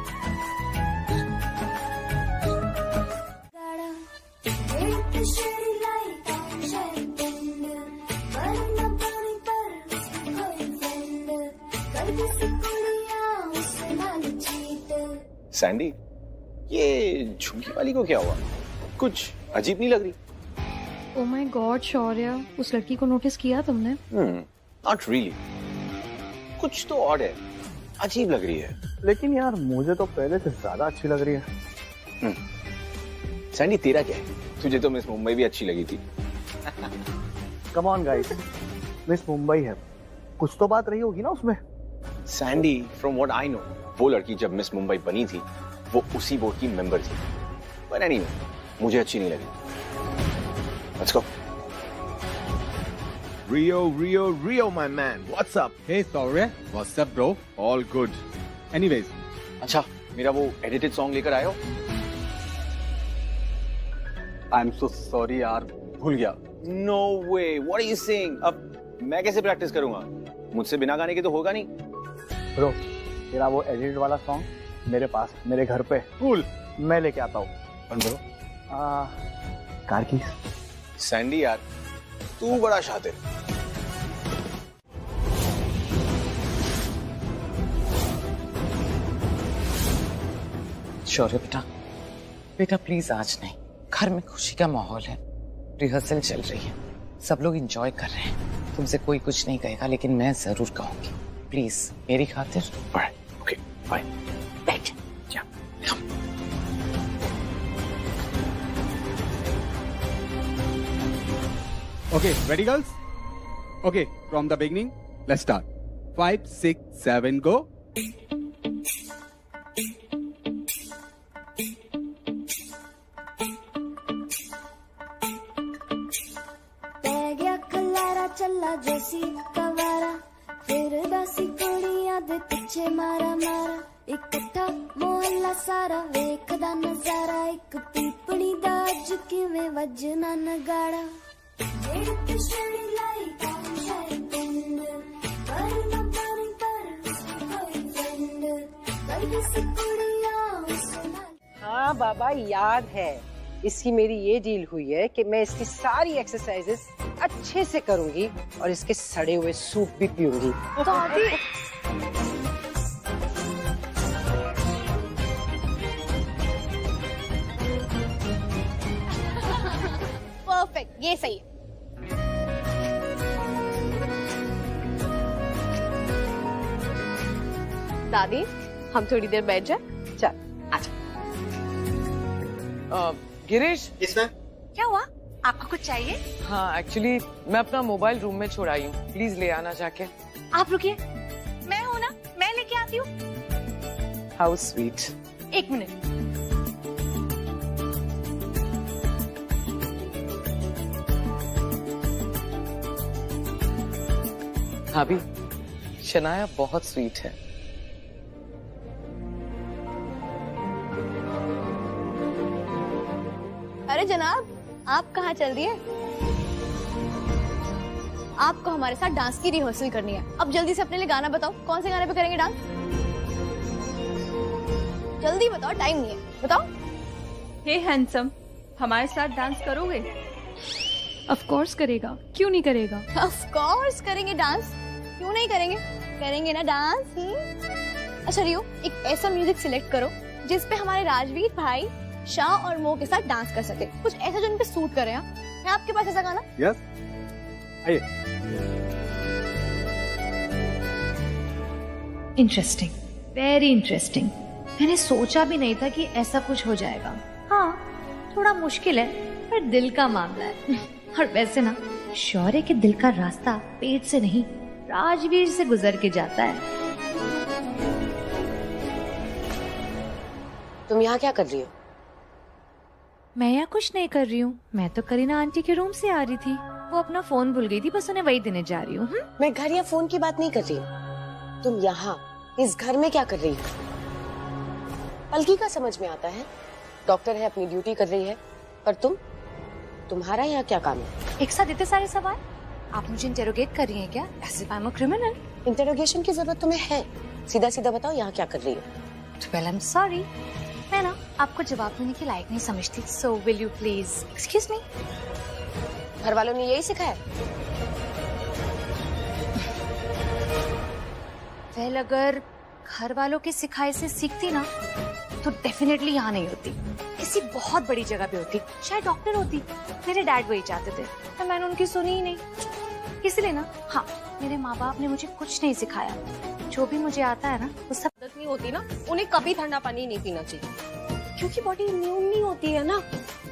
Sandy, ये झुमकी वाली को क्या हुआ? कुछ अजीब नहीं लग रही? Oh my God, शौर्य, उस लड़की को नोटिस किया तुमने? Not really. कुछ तो ऑड है, अजीब लग रही है। लेकिन यार मुझे तो पहले से ज्यादा अच्छी लग रही है। सैंडी तेरा क्या है? तुझे तो मिस मुंबई भी अच्छी लगी थी। Come on guys, miss Mumbai है, कुछ तो बात रही होगी ना उसमें। Sandy, from what I know, वो लड़की जब मिस मुंबई बनी थी वो उसी बोर्ड की मेंबर थी। पर एनीवे, मुझे अच्छी नहीं लगी। Let's go. Rio, my man. What's up? Hey, Saurya. What's up, bro? All good. Anyways. अच्छा, मेरा वो एडिटेड सॉन्ग लेकर आए हो? I'm so sorry यार, भूल गया। No way. What are you saying? अब मैं कैसे प्रैक्टिस करूंगा? मुझसे बिना गाने के तो होगा नहीं। ब्रो, तेरा वो एडिट वाला सॉन्ग मेरे पास, मेरे घर पे। Cool. मैं लेके आता हूँ। कौन ब्रो? कार की। सैंडी यार, तू बड़ा शातिर। शौर्य बेटा, बेटा प्लीज आज नहीं, घर में खुशी का माहौल है, रिहर्सल चल रही है, सब लोग एंजॉय कर रहे हैं, तुमसे कोई कुछ नहीं कहेगा लेकिन मैं जरूर कहूंगी, प्लीज मेरी खातिर। Okay bye. बैठ जा। Okay, ready, girls? Okay, from the beginning, let's start. 5, 6, 7, go. चला जैसी कवारा, फिर दासी कुड़ियां दे पीछे मारा मारा, इकट्ठा मोहल्ला सारा वेखदा नजारा, एक पीपणी दा अज किवें वजना नगाड़ा। हाँ बाबा याद है, इसकी मेरी ये डील हुई है कि मैं इसकी सारी एक्सरसाइजेस अच्छे से करूंगी और इसके सड़े हुए सूप भी पीऊंगी। परफेक्ट, ये सही है। दादी, हम थोड़ी देर बैठ जाए? चल आजा। गिरीश, क्या हुआ? आपको कुछ चाहिए? हाँ एक्चुअली मैं अपना मोबाइल रूम में छोड़ आई हूँ, प्लीज ले आना जाके। आप रुकिए, मैं हूँ ना, मैं लेके आती हूँ। How sweet. एक मिनट। भाभी, शनाया बहुत स्वीट है। अरे जनाब, आप कहाँ चल रही है? आपको हमारे साथ डांस की रिहर्सल करनी है। अब जल्दी से अपने लिए गाना बताओ, कौन से गाने पे करेंगे डांस? जल्दी बताओ, टाइम नहीं है, बताओ। हे हैंडसम, हमारे साथ डांस करोगे? ऑफ कोर्स करेगा, क्यों नहीं करेगा? ऑफ कोर्स करेंगे डांस, क्यों नहीं करेंगे? करेंगे ना डांस। अच्छा रियो, एक ऐसा म्यूजिक सिलेक्ट करो जिस पे हमारे राजवीर भाई शाह और मो के साथ डांस कर सके, कुछ ऐसा जो उन पे सूट करे। है आपके पास ऐसा गाना? यस, आइए। Interesting, very interesting. मैंने सोचा भी नहीं था कि ऐसा कुछ हो जाएगा। हाँ, थोड़ा मुश्किल है पर दिल का मामला है। और वैसे ना, शौर्य के दिल का रास्ता पेट से नहीं, राजवीर से गुजर के जाता है। तुम यहाँ क्या कर रही हो? मैं यहाँ कुछ नहीं कर रही हूँ, मैं तो करीना आंटी के रूम से आ रही थी। वो अपना फोन भूल गई थी, बस उन्हें वही देने जा रही हूँ। मैं घर या फोन की बात नहीं कर रही हूँ। तुम यहाँ इस घर में क्या कर रही हो? पलकी का समझ में आता है, डॉक्टर है, अपनी ड्यूटी कर रही है, पर तुम्हारा यहाँ क्या काम है? एक साथ इतने सारे सवाल? आप मुझे इंटेरोगेट कर रही हैं क्या? As if I am a criminal. Interrogation की जरूरत तुम्हें है? सीधा सीधा बताओ यहाँ क्या कर रही हो? वेल आई एम सॉरी, मैं ना आपको जवाब देने के लायक नहीं समझती। So will you please excuse me? घर वालों ने यही सिखाया? वेल अगर घर वालों के सिखाए से सीखती ना तो डेफिनेटली यहाँ नहीं होती, किसी बहुत बड़ी जगह पे होती, शायद डॉक्टर होती। मेरे डैड वही चाहते थे तो मैंने उनकी सुनी ही नहीं, इसलिए ना। हाँ, मेरे माँ बाप ने मुझे कुछ नहीं सिखाया, जो भी मुझे आता है ना वो सब आदत नहीं होती ना, उन्हें कभी ठंडा पानी नहीं पीना चाहिए, क्योंकि बॉडी इम्यून नहीं होती है ना।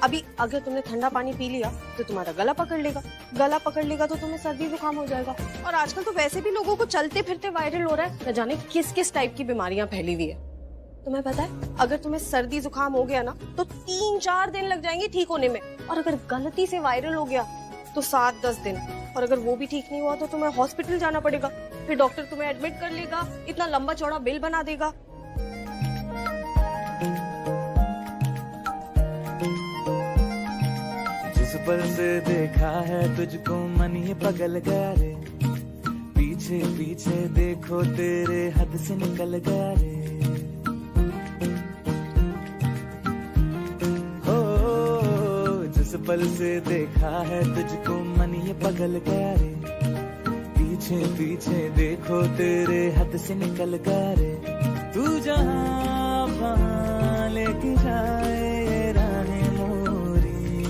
अभी अगर तुमने ठंडा पानी पी लिया तो तुम्हारा गला पकड़ लेगा, गला पकड़ लेगा तो तुम्हें सर्दी जुकाम हो जाएगा। और आजकल तो वैसे भी लोगों को चलते फिरते वायरल हो रहा है, न जाने किस किस टाइप की बीमारियां फैली हुई है। तुम्हें पता है, अगर तुम्हें सर्दी जुकाम हो गया ना तो 3-4 दिन लग जाएंगे ठीक होने में, और अगर गलती से वायरल हो गया तो 7-10 दिन, और अगर वो भी ठीक नहीं हुआ तो तुम्हें हॉस्पिटल जाना पड़ेगा, फिर डॉक्टर तुम्हें एडमिट कर लेगा, इतना लंबा चौड़ा बिल बना देगा। जिस पल से देखा है तुझको मन ये पगल गया रे, पीछे पीछे देखो तेरे हद से निकल गया रे। हो जिस पल से देखा है तुझको मन ये पगल गया रे, पीछे पीछे देखो तेरे हद से निकल गया रे। तू जहाँ वहाँ लेके जाए ये राहें मोरी,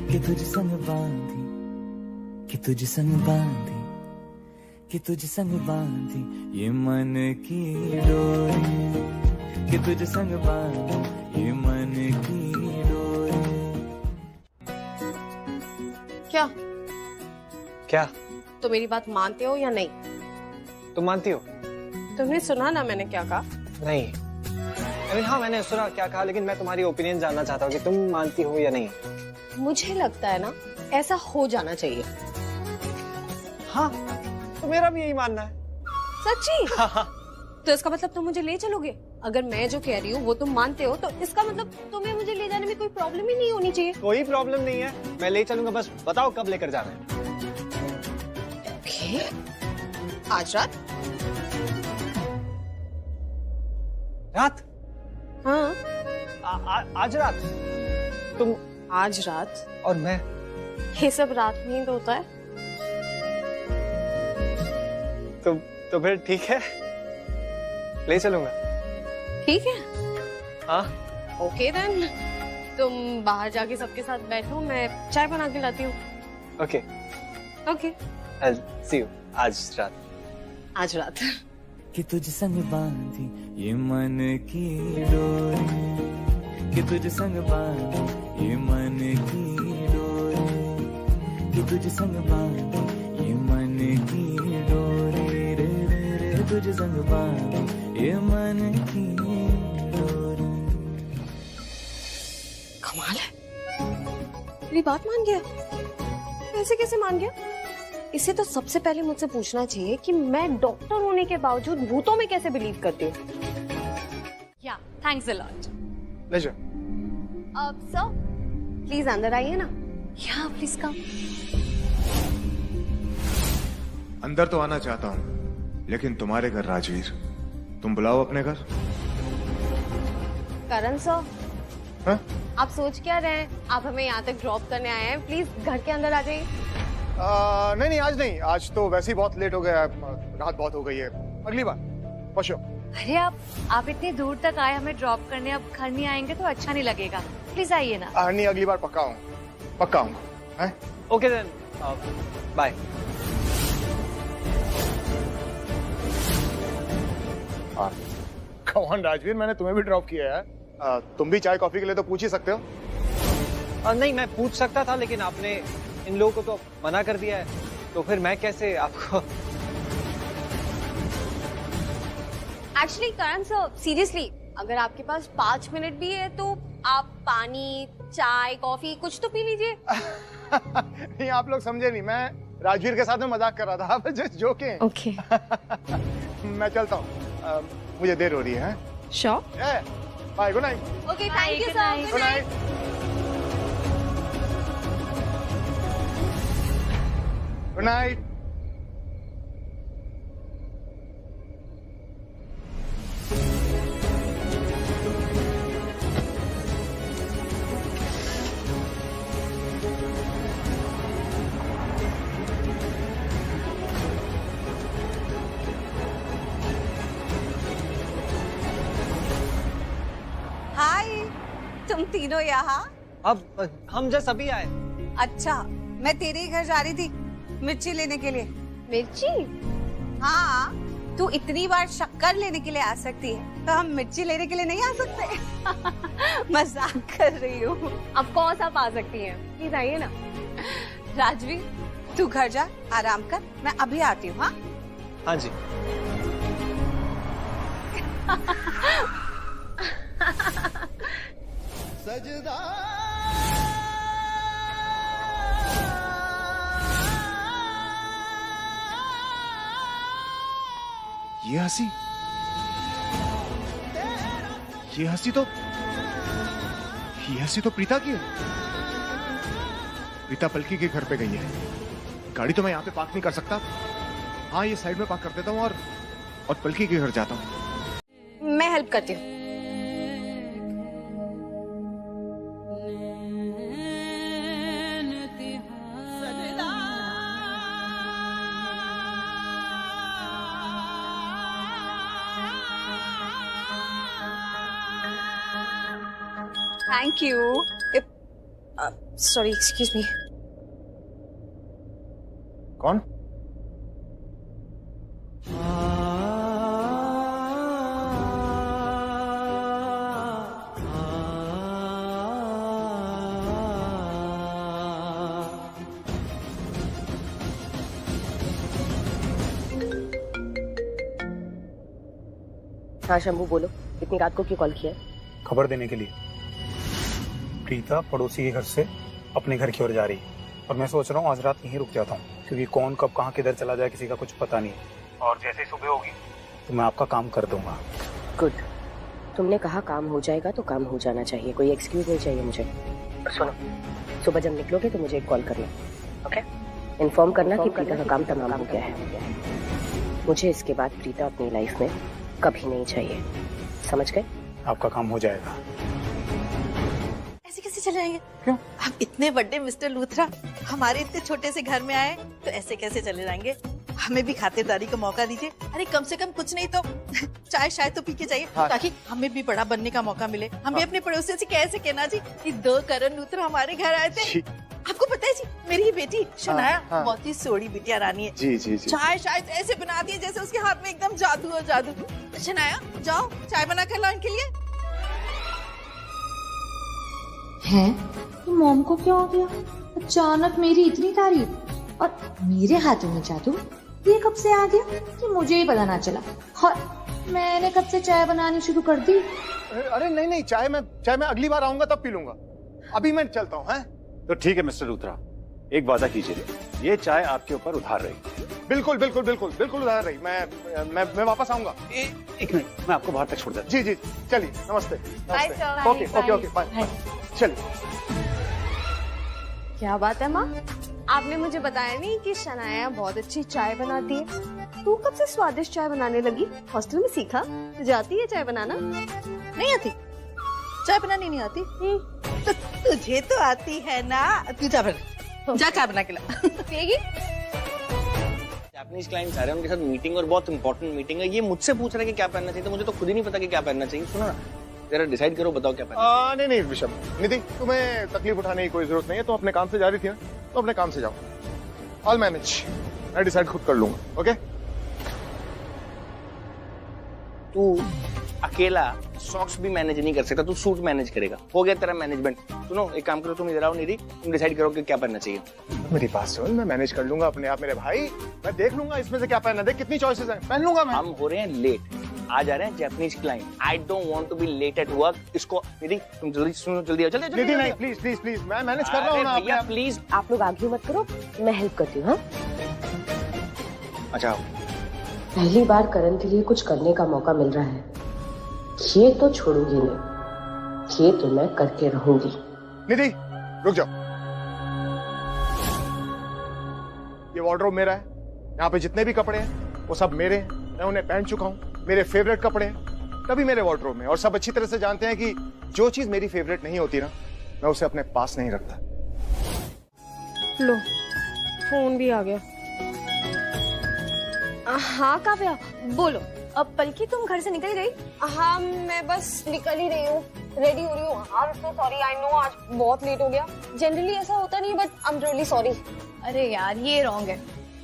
कि तुझ संग बांधी, कि तुझ संग बांधी, कि तुझ संग बांधी ये मन की डोरी, कि तुझ संग बांधी ये मन की डोरी। क्या क्या? तो मेरी बात मानते हो या नहीं? तुम मानती हो? तुमने सुना ना मैंने क्या कहा? नहीं, हाँ मैंने सुना क्या कहा, लेकिन मैं तुम्हारी ओपिनियन जानना चाहता हूँ कि तुम मानती हो या नहीं। मुझे लगता है ना ऐसा हो जाना चाहिए। हाँ, तो मेरा भी यही मानना है। सच्ची? तो इसका मतलब तुम मुझे ले चलोगे? अगर मैं जो कह रही हूँ वो तुम मानते हो तो इसका मतलब तुम्हें मुझे ले जाने में कोई प्रॉब्लम ही नहीं होनी चाहिए। कोई प्रॉब्लम नहीं है, मैं ले चलूंगा, बस बताओ कब लेकर जाना है। आज रात? रात? हाँ। आज रात? तुम? आज रात? और मैं? ये सब रात में ही तो होता है। तो फिर ठीक है, ले चलूंगा। ठीक है। हाँ। ओके देन, तुम बाहर जाके सबके साथ बैठो, मैं चाय बना के लाती हूँ। Okay. Okay. I'll see you आज रात। आज रात। कि तुझ संग बांधी ये मन की डोरी, कि तुझ संग बांधी ये मन की डोरी, कि तुझ संग बांधी ये मन की डोरी रे रे रे, तुझ संग बांधी ये मन की डोरी। कमाल है, मेरी बात मान गया। ऐसे कैसे मान गया? इसे तो सबसे पहले मुझसे पूछना चाहिए कि मैं डॉक्टर होने के बावजूद भूतों में कैसे बिलीव करती हूँ। या थैंक्स अ लॉट। प्लेजर। अब सर प्लीज अंदर आइए ना। या प्लीज कम। अंदर तो आना चाहता हूँ, लेकिन तुम्हारे घर राजवीर, तुम बुलाओ अपने घर। करण सर, हाँ? आप सोच क्या रहे हैं? आप हमें यहाँ तक ड्रॉप करने आए हैं, प्लीज घर के अंदर आ जाइए। नहीं, आज नहीं, आज तो वैसे ही बहुत लेट हो गया, रात बहुत हो गई है, अगली बार पशो। अरे आप इतनी दूर तक आए हमें ड्रॉप करने, अब घर नहीं आएंगे तो अच्छा नहीं लगेगा, प्लीज आइए ना। नहीं, अगली बार पक्का आऊंगा। Okay then, bye. Come on Rajveer, मैंने तुम्हें भी ड्रॉप किया है, तुम भी चाय कॉफी के लिए तो पूछ ही सकते हो। नहीं, मैं पूछ सकता था, लेकिन आपने इन लोगों को तो मना कर दिया है, तो फिर मैं कैसे आपको। एक्चुअली करण सर, सीरियसली अगर आपके पास 5 मिनट भी है तो आप पानी, चाय, कॉफी कुछ तो पी लीजिए। नहीं, आप लोग समझे नहीं, मैं राजवीर के साथ में मजाक कर रहा था, आप जस्ट जोकिंग। ओके। मैं चलता हूँ, मुझे देर हो रही है। Sure. Bye, good night. Okay, thank you sir, good night. Good night. Hi, तुम तीनों यहाँ? अब हम जस्ट अभी आए। अच्छा, मैं तेरे ही घर जा रही थी मिर्ची लेने के लिए। मिर्ची? हाँ, तू इतनी बार शक्कर लेने के लिए आ सकती है, तो हम मिर्ची लेने के लिए नहीं आ सकते? मजाक कर रही हूँ। ऑफ कोर्स आप आ सकती हैं, प्लीज आइए ना। राजवीर, तू घर जा, आराम कर, मैं अभी आती हूँ। हाँ हाँ जी। सजदा ये हंसी तो प्रीता की है। प्रीता पलकी के घर पे गई है। गाड़ी तो मैं यहाँ पे पार्क नहीं कर सकता। हाँ, ये साइड में पार्क कर देता हूँ और पलकी के घर जाता हूँ। मैं हेल्प करती हूँ। Thank you. Sorry, excuse me. कौन? हाँ शंभू, बोलो, इतनी रात को क्यों कॉल किया? खबर देने के लिए। प्रीता पड़ोसी के घर से अपने घर की ओर जा रही है और मैं सोच रहा हूँ आज रात यहीं रुक जाता हूँ, क्योंकि कौन कब कहाँ किधर चला जाए किसी का कुछ पता नहीं है। और जैसे ही सुबह होगी तो मैं आपका काम कर दूंगा। गुड, तुमने कहा काम हो जाएगा तो काम हो जाना चाहिए, कोई एक्सक्यूज नहीं चाहिए मुझे। सुनो, सुबह जब निकलोगे तो मुझे एक कॉल करना, ओके? इन्फॉर्म करना कि प्रीता का काम तमाम हो गया है। मुझे इसके बाद प्रीता अपनी लाइफ में कभी नहीं चाहिए, समझ गए? आपका काम हो जाएगा। ऐसे कैसे चले जाएंगे? क्यों? आप इतने बड़े मिस्टर लूथरा हमारे इतने छोटे से घर में आए तो ऐसे कैसे चले जाएंगे? हमें भी खातिरदारी का मौका दीजिए। अरे कम से कम कुछ नहीं तो चाय शाय तो पी के जाइए, हाँ। ताकि हमें भी बड़ा बनने का मौका मिले। हम भी अपने पड़ोसियों से कैसे कहना जी कि 2 करण लूथरा हमारे घर आए थे। आपको पता है जी, मेरी ही बेटी शनाया हाँ। बहुत ही सोड़ी बिटिया रानी है। जी जी जी। चाय शाय ऐसे बनाती है जैसे उसके हाथ में एकदम जादू हो जादू। शनाया, जाओ चाय बना कर ला इनके लिए। है तो मॉम को क्या हो गया? अचानक मेरी इतनी तारीफ और मेरे हाथों में जादू, ये कब से आ गया कि मुझे ही पता ना चला। और मैंने कब से चाय बनानी शुरू कर दी। अरे नहीं, चाय मैं अगली बार आऊंगा तब पी लूंगा, अभी मैं चलता हूँ। तो ठीक है मिस्टर लूथरा, एक वादा कीजिए, ये चाय आपके ऊपर उधार रहेगी। बिल्कुल बिल्कुल बिल्कुल बिल्कुल उधार रही। मैं वापस आऊंगा। एक मिनट, मैं आपको बाहर तक छोड़ देता। जी जी, चलिए, नमस्ते। Okay okay okay, bye. चलिए। क्या बात है माँ, आपने मुझे बताया नहीं कि शनाया बहुत अच्छी चाय बनाती है। तू कब से स्वादिष्ट चाय बनाने लगी? हॉस्टल में सीखा? तो जाती है चाय बनाना? नहीं आती? चाय बनानी नहीं आती? तो तुझे तो आती है ना, तू जा बना, जा चाय बना के ला। पिएगी? जापानीज क्लाइंट्स आ रहे हैं, उनके साथ मीटिंग और बहुत इंपॉर्टेंट मीटिंग है। ये मुझसे पूछ रहे हैं कि क्या पहनना चाहिए, तो मुझे तो खुद ही नहीं पता कि क्या पहनना चाहिए। सुनो ना, जरा डिसाइड करो, बताओ क्या पहनना। नहीं ऋषभ, निधि तुम्हें तकलीफ उठाने की कोई जरूरत नहीं है। तो अपने काम से जा रही थी ना, तो अपने काम से जाओ। ऑल मैनेज, मैं डिसाइड खुद कर लूंगा। ओके? तू अकेला सॉक्स भी मैनेज नहीं कर सकता, तू सूट मैनेज करेगा। हो गया तेरा मैनेजमेंट। सुनो, एक काम करो, तुम इधर आओ निधि, तुम डिसाइड करो कि क्या पहनना चाहिए। मेरी बात सुन, मैं मैनेज कर लूंगा अपने आप मेरे भाई। मैं देख लूंगा इसमें से क्या पहनना। देख कितनी चॉइसेस हैं, पहन लूंगा मैं। हम हो रहे हैं लेट, आ जा रहे हैं Japanese client. I don't want to be late at work. इसको निधि तुम जल्दी सुनो, जल्दी आओ। जल्दी निधि नहीं, प्लीज प्लीज प्लीज, मैं मैनेज कर रहा हूँ ना भैया, प्लीज। आप लोग आगे मत करो, मैं हेल्प करती हूँ। हाँ, अच्छा, पहली बार करण के लिए कुछ करने का मौका मिल रहा है, ये तो छोड़ूंगी नहीं, ये तो मैं करके रहूंगी। निधि रुक जाओ, ये वार्डरोब मेरा है। यहाँ पे जितने भी कपड़े हैं वो सब मेरे हैं, मैं उन्हें पहन चुका हूँ। मेरे फेवरेट कपड़े हैं तभी मेरे वार्डरोब में। और सब अच्छी तरह से जानते हैं कि जो चीज मेरी फेवरेट नहीं होती ना, मैं उसे अपने पास नहीं रखता। लो, फोन भी आ गया। हाँ काव्या, बोलो। अब पलकी तुम घर से निकल गई? हाँ, मैं बस निकल ही रही हूँ, रेडी हो रही हूँ। I am so sorry, I know आज बहुत लेट हो गया। जनरली ऐसा होता नहीं, but I am really sorry. अरे यार, ये रॉन्ग है।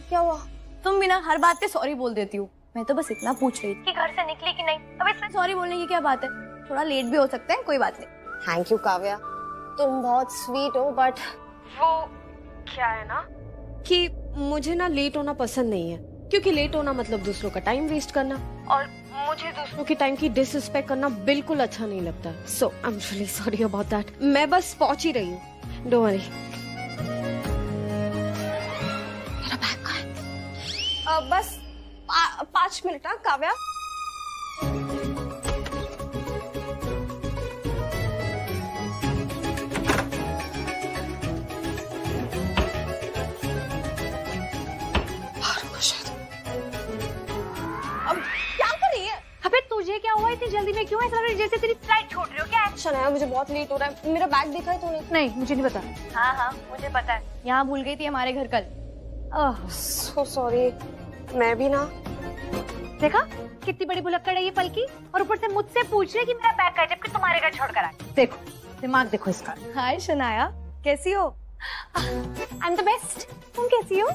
क्या हुआ? तुम बिना हर बात पे सॉरी बोल देती हो। मैं तो बस इतना पूछ रही थी कि घर से निकली कि नहीं। अब इसमें सॉरी बोलने की क्या बात है? थोड़ा लेट भी हो सकता है, कोई बात नहीं। थैंक यू काव्या, तुम बहुत स्वीट हो, बट वो क्या है ना कि मुझे ना लेट होना पसंद नहीं है, क्योंकि लेट होना मतलब दूसरों का टाइम वेस्ट करना, और मुझे दूसरों के टाइम की डिसरिस्पेक्ट करना बिल्कुल अच्छा नहीं लगता। So I am really sorry about that. मैं बस पहुंच ही रही हूँ, डोंट वरी। मेरा बैग कहाँ है? बस 5 मिनट। हाँ काव्या, अबे तुझे क्या हुआ? इतनी जल्दी में क्यों? ऐसा लग रहा है जैसे तेरी फ्लाइट छूट रही हो। क्या है? शनाया, मुझे बहुत लेट हो रहा है। मेरा बैग देखा है तूने? नहीं, मुझे नहीं पता। हाँ हाँ, मुझे पता है। यहाँ भूल गई थी हमारे घर कल। So sorry. मैं भी ना। देखा कितनी बड़ी भुलक्कड़ है ये पलकी, और ऊपर से मुझसे पूछ रही कि मेरा बैग कहाँ है, जबकि तुम्हारे घर छोड़कर आए। देखो दिमाग देखो इसका। हाय शनाया, कैसी हो? I am the best. तुम कैसी हो?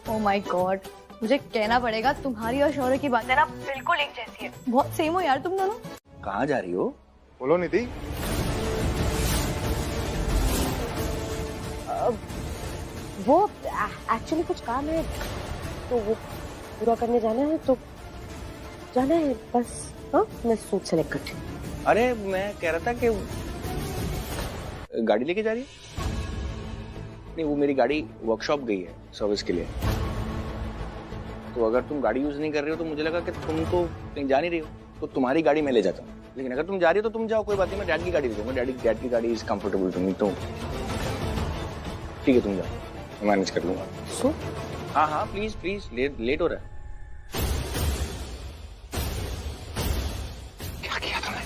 ओह माय गॉड, मुझे कहना पड़ेगा तुम्हारी और शौर्य की बातें ना बिल्कुल एक जैसी है। बहुत सेम हो यार तुम दोनों। कहाँ जा रही हो? बोलो निधि। वो एक्चुअली कुछ काम है, तो वो पूरा करने जाना है, तो जाना है बस। हाँ, मैं सूट सेलेक्ट करती हूँ। अरे मैं कह रहा था कि गाड़ी लेके जा रही है? नहीं, वो मेरी गाड़ी वर्कशॉप गई है सर्विस के लिए। तो अगर तुम गाड़ी यूज नहीं कर रहे हो तो मुझे लगा कि तुम तो कहीं जा नहीं रही हो, तो तुम्हारी गाड़ी मैं ले जाता हूँ। लेकिन अगर तुम जा रही हो तो तुम जाओ, कोई बात नहीं। मैं डैड की गाड़ी ले जाऊंगा। डैड की गाड़ी इज कंफर्टेबल टू मी। तो ठीक है, तुम जाओ, मैं मैनेज कर लूंगा। सो हाँ हाँ, प्लीज प्लीज, लेट हो रहा है। क्या किया था मैं?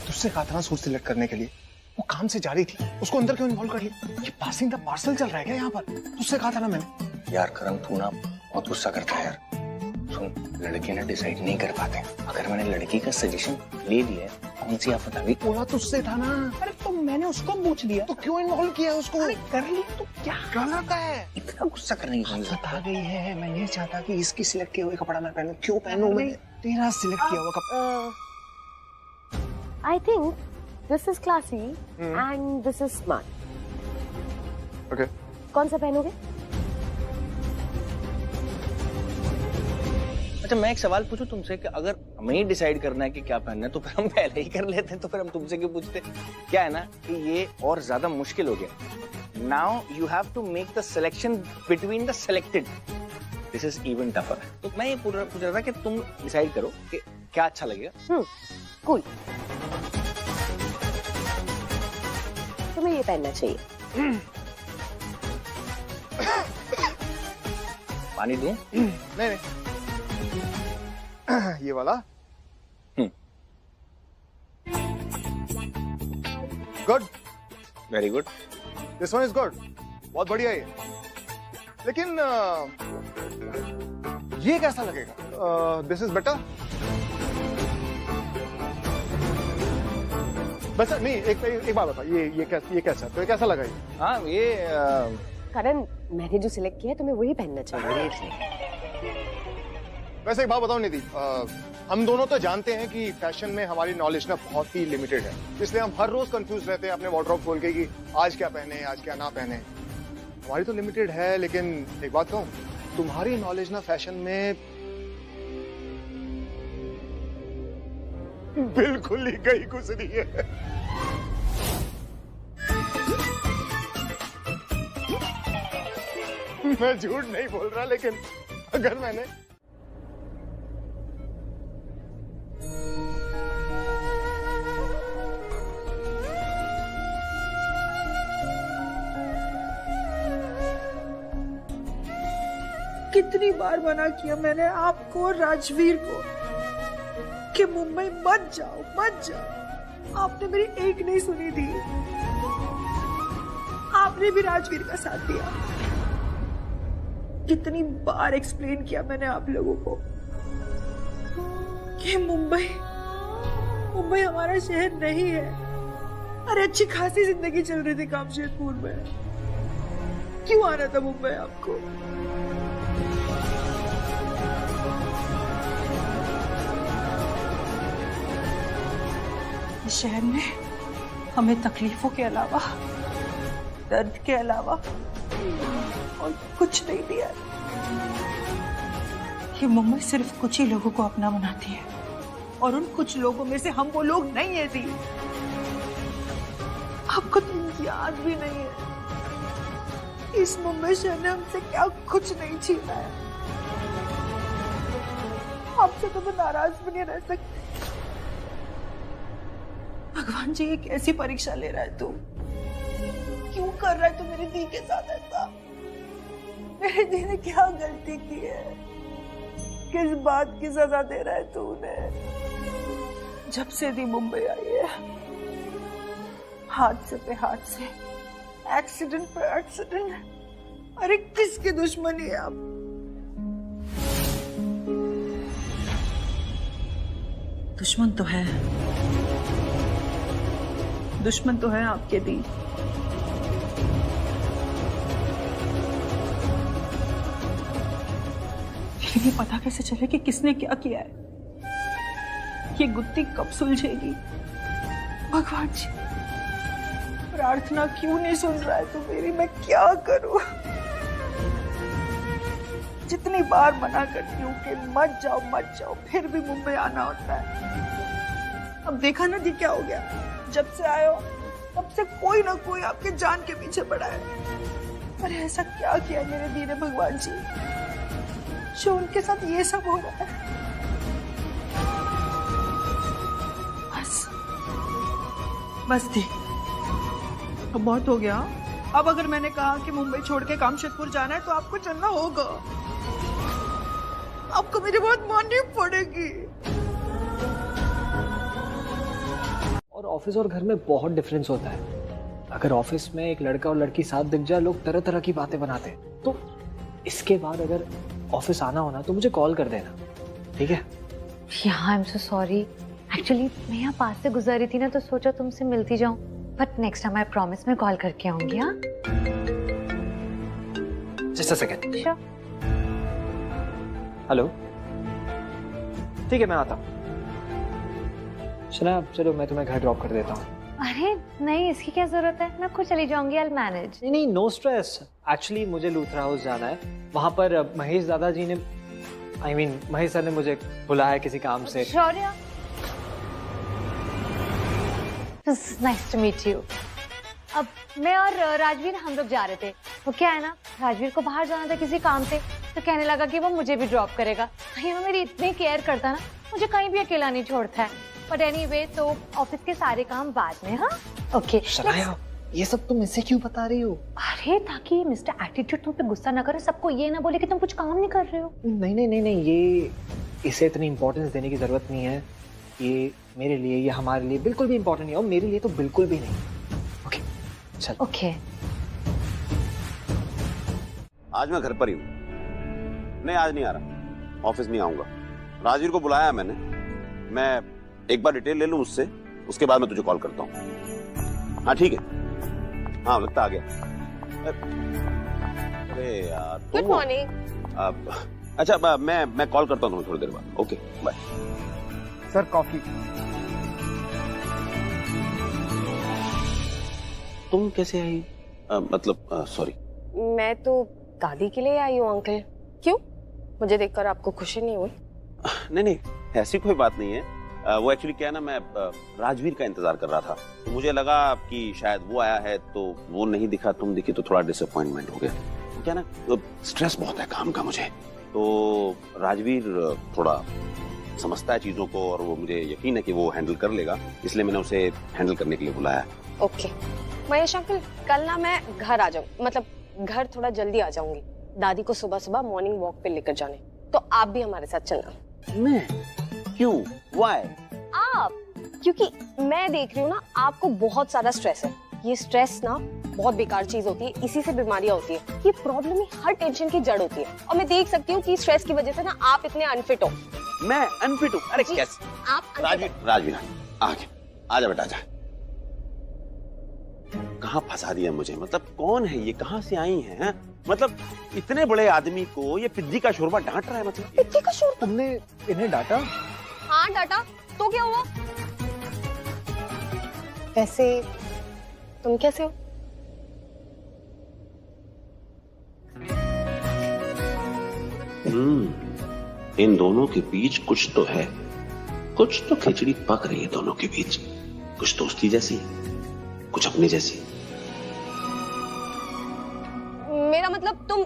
तुझसे कहा था ना सूट सिलेक्ट करने के लिए। वो काम से जा रही थी, उसको अंदर क्यों इन्वॉल्व कर लिया? ये पासिंग द पार्सल चल रहा है क्या यहाँ पर? तुझसे कहा था ना मैंने। यार करण, तू ना बहुत गुस्सा करता है यार। सुन, लड़के ना डिसाइड नहीं कर पाते। अगर मैंने लड़की का सजेशन ले लिया, कौन सी आफत आ गई? बोला तुझसे था ना। अरे तो मैंने उसको पूछ लिया, तो क्यों इन्वॉल्व किया उसको? अरे कर ली तो क्या गलत है? इतना गुस्सा करने की जरूरत आ गई है। मैं ये चाहता कि इसकी सिलेक्ट किए हुए कपड़ा मैं पहनूं। क्यों पहनूं मैं? तेरा सिलेक्ट किया हुआ कपड़ा। I think this is classy and this is smart. Okay, कौन सा पहनोगे? अच्छा, मैं एक सवाल पूछूं तुमसे कि अगर हमें ही डिसाइड करना है कि क्या पहनना है तो फिर हम पहले ही कर लेते हैं, तो फिर हम तुमसे क्यों पूछते? क्या है ना कि ये और ज्यादा मुश्किल हो गया। Now you have to make the selection between the selected. This is even tougher. तो मैं ये पूछ रहा था कि तुम डिसाइड करो कि क्या अच्छा लगेगा। कूल। तुम्हें ये पहनना चाहिए। पानी दूं? नहीं, ये वाला। Good, very good. This one is good, बहुत बढ़िया ये। लेकिन ये कैसा लगेगा? This is better. बस नहीं, एक बात बता, ये कैसा, तो ये कैसा लगा ये? हाँ ये करण, मैंने जो सिलेक्ट किया है तुम्हें वही पहनना चाहिए। वैसे एक बात बताओ निधि, हम दोनों तो जानते हैं कि फैशन में हमारी नॉलेज ना बहुत ही लिमिटेड है, इसलिए हम हर रोज कंफ्यूज रहते हैं अपने वार्डरोब खोल के कि आज क्या पहने, आज क्या ना पहने। हमारी तो लिमिटेड है, लेकिन एक बात कहूं, तुम्हारी नॉलेज ना फैशन में बिल्कुल ही गई गुजरी है। मैं झूठ नहीं बोल रहा, लेकिन अगर मैंने कितनी बार मना किया मैंने आपको और राजवीर को कि मुंबई मत जाओ मत जाओ, आपने मेरी एक नहीं सुनी थी। आपने भी राजवीर का साथ दिया। कितनी बार एक्सप्लेन किया मैंने आप लोगों को कि मुंबई हमारा शहर नहीं है। अरे अच्छी खासी जिंदगी चल रही थी कामशेरपुर में, क्यों आना था मुंबई आपको? इस शहर में हमें तकलीफों के अलावा, दर्द के अलावा और कुछ नहीं दिया। ये मुंबई सिर्फ कुछ ही लोगों को अपना बनाती है, और उन कुछ लोगों में से हम वो लोग नहीं है दी। आपको तो याद भी नहीं है इस मुंबई शहर ने हमसे क्या कुछ नहीं छीना है। आपसे तो मैं नाराज भी नहीं रह सकती। भगवान जी, ये कैसी परीक्षा ले रहा है तू? क्यों कर रहा है तू मेरी दी के साथ ऐसा? मेरी दी ने क्या गलती की है? किस बात की सजा दे रहा है तू उन्हें? जब से दी मुंबई आई है, हादसे पे हादसे, एक्सीडेंट पे एक्सीडेंट। अरे किसकी दुश्मनी है आप? दुश्मन तो है, दुश्मन तो है आपके दी। लेकिन ये पता कैसे चले कि किसने क्या किया है? ये गुत्थी कब सुलझेगी? भगवान जी, प्रार्थना क्यों नहीं सुन रहा है तू मेरी? मैं क्या करूं? जितनी बार मना करती हूँ कि मत जाओ, फिर भी मुंबई आना होता है। अब देखा ना दी क्या हो गया? जब से आए हो तब से कोई ना कोई आपके जान के पीछे पड़ा है। अरे ऐसा क्या किया मेरे दी ने भगवान जी, जो उनके साथ ये सब हो रहा है? बस दी, अब बहुत हो गया। अब अगर मैंने कहा कि मुंबई छोड़ के कामशेरपुर जाना है तो आपको चलना होगा। आपको मेरी बात माननी पड़ेगी। और ऑफिस और घर में बहुत डिफरेंस होता है। अगर ऑफिस में एक लड़का और लड़की साथ दिख जाए, लोग तरह तरह की बातें बनाते हैं। तो इसके बाद अगर ऑफिस आना होना तो मुझे कॉल कर देना, ठीक है? I am so sorry. Actually मैं यहाँ पास से गुजर रही थी ना, तो सोचा तुमसे मिलती जाऊं, but next time I promise मैं कॉल करके आऊंगी। हाँ, just a second. Sure. Hello, ठीक है मैं आता हूँ। चलो मैं तुम्हें घर ड्रॉप कर देता हूँ। अरे नहीं, इसकी क्या जरूरत है, मैं खुद चली जाऊंगी। I will manage. नहीं, नो स्ट्रेस। एक्चुअली मुझे लूथरा हाउस जाना है। वहाँ पर महेश दादाजी ने, महेश सर ने मुझे बुलाया है किसी काम से। शौर्य, नाइस टू मीट यू। अब मैं और राजवीर हम लोग जा रहे थे। वो क्या है ना, राजवीर को बाहर जाना था किसी काम से, तो कहने लगा कि वो मुझे भी ड्रॉप करेगा। मेरी इतनी केयर करता ना, मुझे कहीं भी अकेला नहीं छोड़ता है। बट एनीवे, तो ऑफिस के सारे काम बाद में। हाँ, ओके। ये सब तुम इसे क्यों बता रही हो? अरे ताकि मिस्टर एटीट्यूड तुम पे गुस्सा ना करे, सबको ये ना बोले कि तुम कुछ काम नहीं कर रहे हो। नहीं, ये इसे इतनी इम्पोर्टेंस देने की जरूरत नहीं है। ये मेरे लिए, ये हमारे लिए बिल्कुल भी इम्पोर्टेंट नहीं है, और मेरे लिए तो बिल्कुल भी नहीं। ओके, चल। ओके। आज मैं घर पर ही हूँ। नहीं, आज नहीं आ रहा, ऑफिस नहीं आऊंगा। राजवीर को बुलाया मैंने, मैं एक बार डिटेल ले लूं उससे, उसके बाद मैं तुझे कॉल करता हूँ। हाँ ठीक है, हाँ लगता आ गया। अरे यार गुड मॉर्निंग। अच्छा मैं कॉल करता हूँ तुम्हें थोड़ी देर बाद। Okay bye. Sir coffee. तुम कैसे आई? मतलब सॉरी। मैं तो दादी के लिए आई हूँ अंकल। क्यों, मुझे देखकर आपको खुशी नहीं हुई? नहीं, ऐसी कोई बात नहीं है। वो एक्चुअली क्या है ना, मैं राजवीर का इंतजार कर रहा था, तो मुझे लगा कि शायद वो आया है, तो वो नहीं दिखा, तुम दिखी, तो थोड़ा डिसअपॉइंटमेंट हो गया। क्या ना, स्ट्रेस बहुत है काम का मुझे, तो राजवीर थोड़ा समझता है चीजों को और वो मुझे यकीन है कि वो हैंडल कर लेगा, इसलिए मैंने उसे हैंडल करने के लिए बुलाया। ओके महेश अंकल, कल ना मैं घर आ जाऊँ, मतलब घर थोड़ा जल्दी आ जाऊंगी। दादी को सुबह सुबह मॉर्निंग वॉक पे लेकर जाने, तो आप भी हमारे साथ चलना। मैं? क्यों? व्हाई? आप, क्योंकि मैं देख रही हूँ ना आपको बहुत सारा स्ट्रेस है। ये स्ट्रेस ना बहुत बेकार चीज होती है, इसी से बीमारियां होती है। ये प्रॉब्लम ही हर टेंशन की जड़ होती है, और मैं देख सकती हूँ कि स्ट्रेस की वजह से ना आप इतने अनफिट हो। मैं अनफिट हूँ? अरे कैसे? आप राजवीर आगे आजा बेटा, आजा। कहाँ फंसा दिया मुझे? मतलब कौन है ये, कहाँ से आई हैं? मतलब इतने बड़े आदमी को ये पिद्दी का शोरबा डांट रहा है। मतलब पिद्दी का शोरबा? तुमने इन्हें डांटा? हाँ डांटा, तो क्या हुआ? वैसे तुम कैसे हो? इन दोनों के बीच कुछ तो है, कुछ तो खिचड़ी पक रही है दोनों के बीच। कुछ दोस्ती जैसी, कुछ अपने जैसी। मेरा मतलब तुम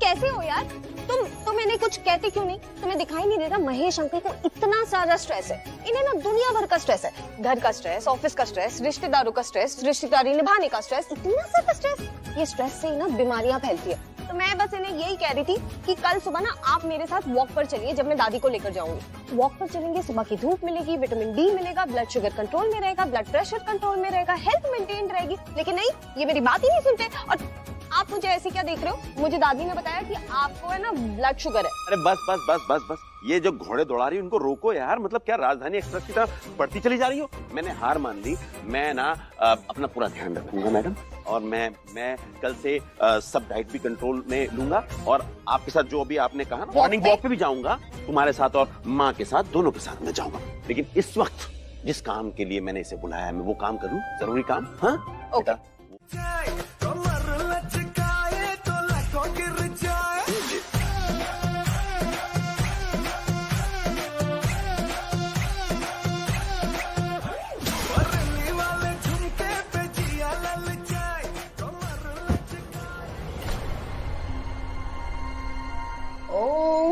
कैसे हो यार? तुम इन्हें कुछ कहते क्यों नहीं? तुम्हें दिखाई नहीं देता महेश अंकल को इतना सारा स्ट्रेस है। इन्हें ना दुनिया भर का स्ट्रेस है, घर का स्ट्रेस, ऑफिस का स्ट्रेस, रिश्तेदारों का स्ट्रेस, रिश्तेदारी निभाने का स्ट्रेस, इतना सारा स्ट्रेस। ये स्ट्रेस से ही ना बीमारियां फैलती है। तो मैं बस इन्हें यही कह रही थी कि कल सुबह ना आप मेरे साथ वॉक पर चलिए, जब मैं दादी को लेकर जाऊंगी। वॉक पर चलेंगे, सुबह की धूप मिलेगी, विटामिन डी मिलेगा, ब्लड शुगर कंट्रोल में रहेगा, ब्लड प्रेशर कंट्रोल में रहेगा, हेल्थ मेंटेन रहेगी। लेकिन नहीं, ये मेरी बात ही नहीं सुनते। और आप मुझे ऐसे क्या देख रहे हो? मुझे दादी ने बताया कि आपको है ना ब्लड शुगर है। अरे बस बस बस बस बस, ये जो घोड़े दौड़ा रही है उनको रोको यार। मतलब क्या राजधानी एक्सप्रेस की तरफ बढ़ती चली जा रही हो? मैंने हार मान ली। मैं ना अपना पूरा ध्यान रखूंगा मैडम, और मैं कल से सब डाइट भी कंट्रोल में लूंगा, और आपके साथ जो अभी आपने कहा ना, मॉर्निंग वॉक पे भी जाऊंगा तुम्हारे साथ, और माँ के साथ, दोनों के साथ मैं जाऊंगा। लेकिन इस वक्त जिस काम के लिए मैंने इसे बुलाया है, मैं वो काम करूँ, जरूरी काम। हाँ ओके।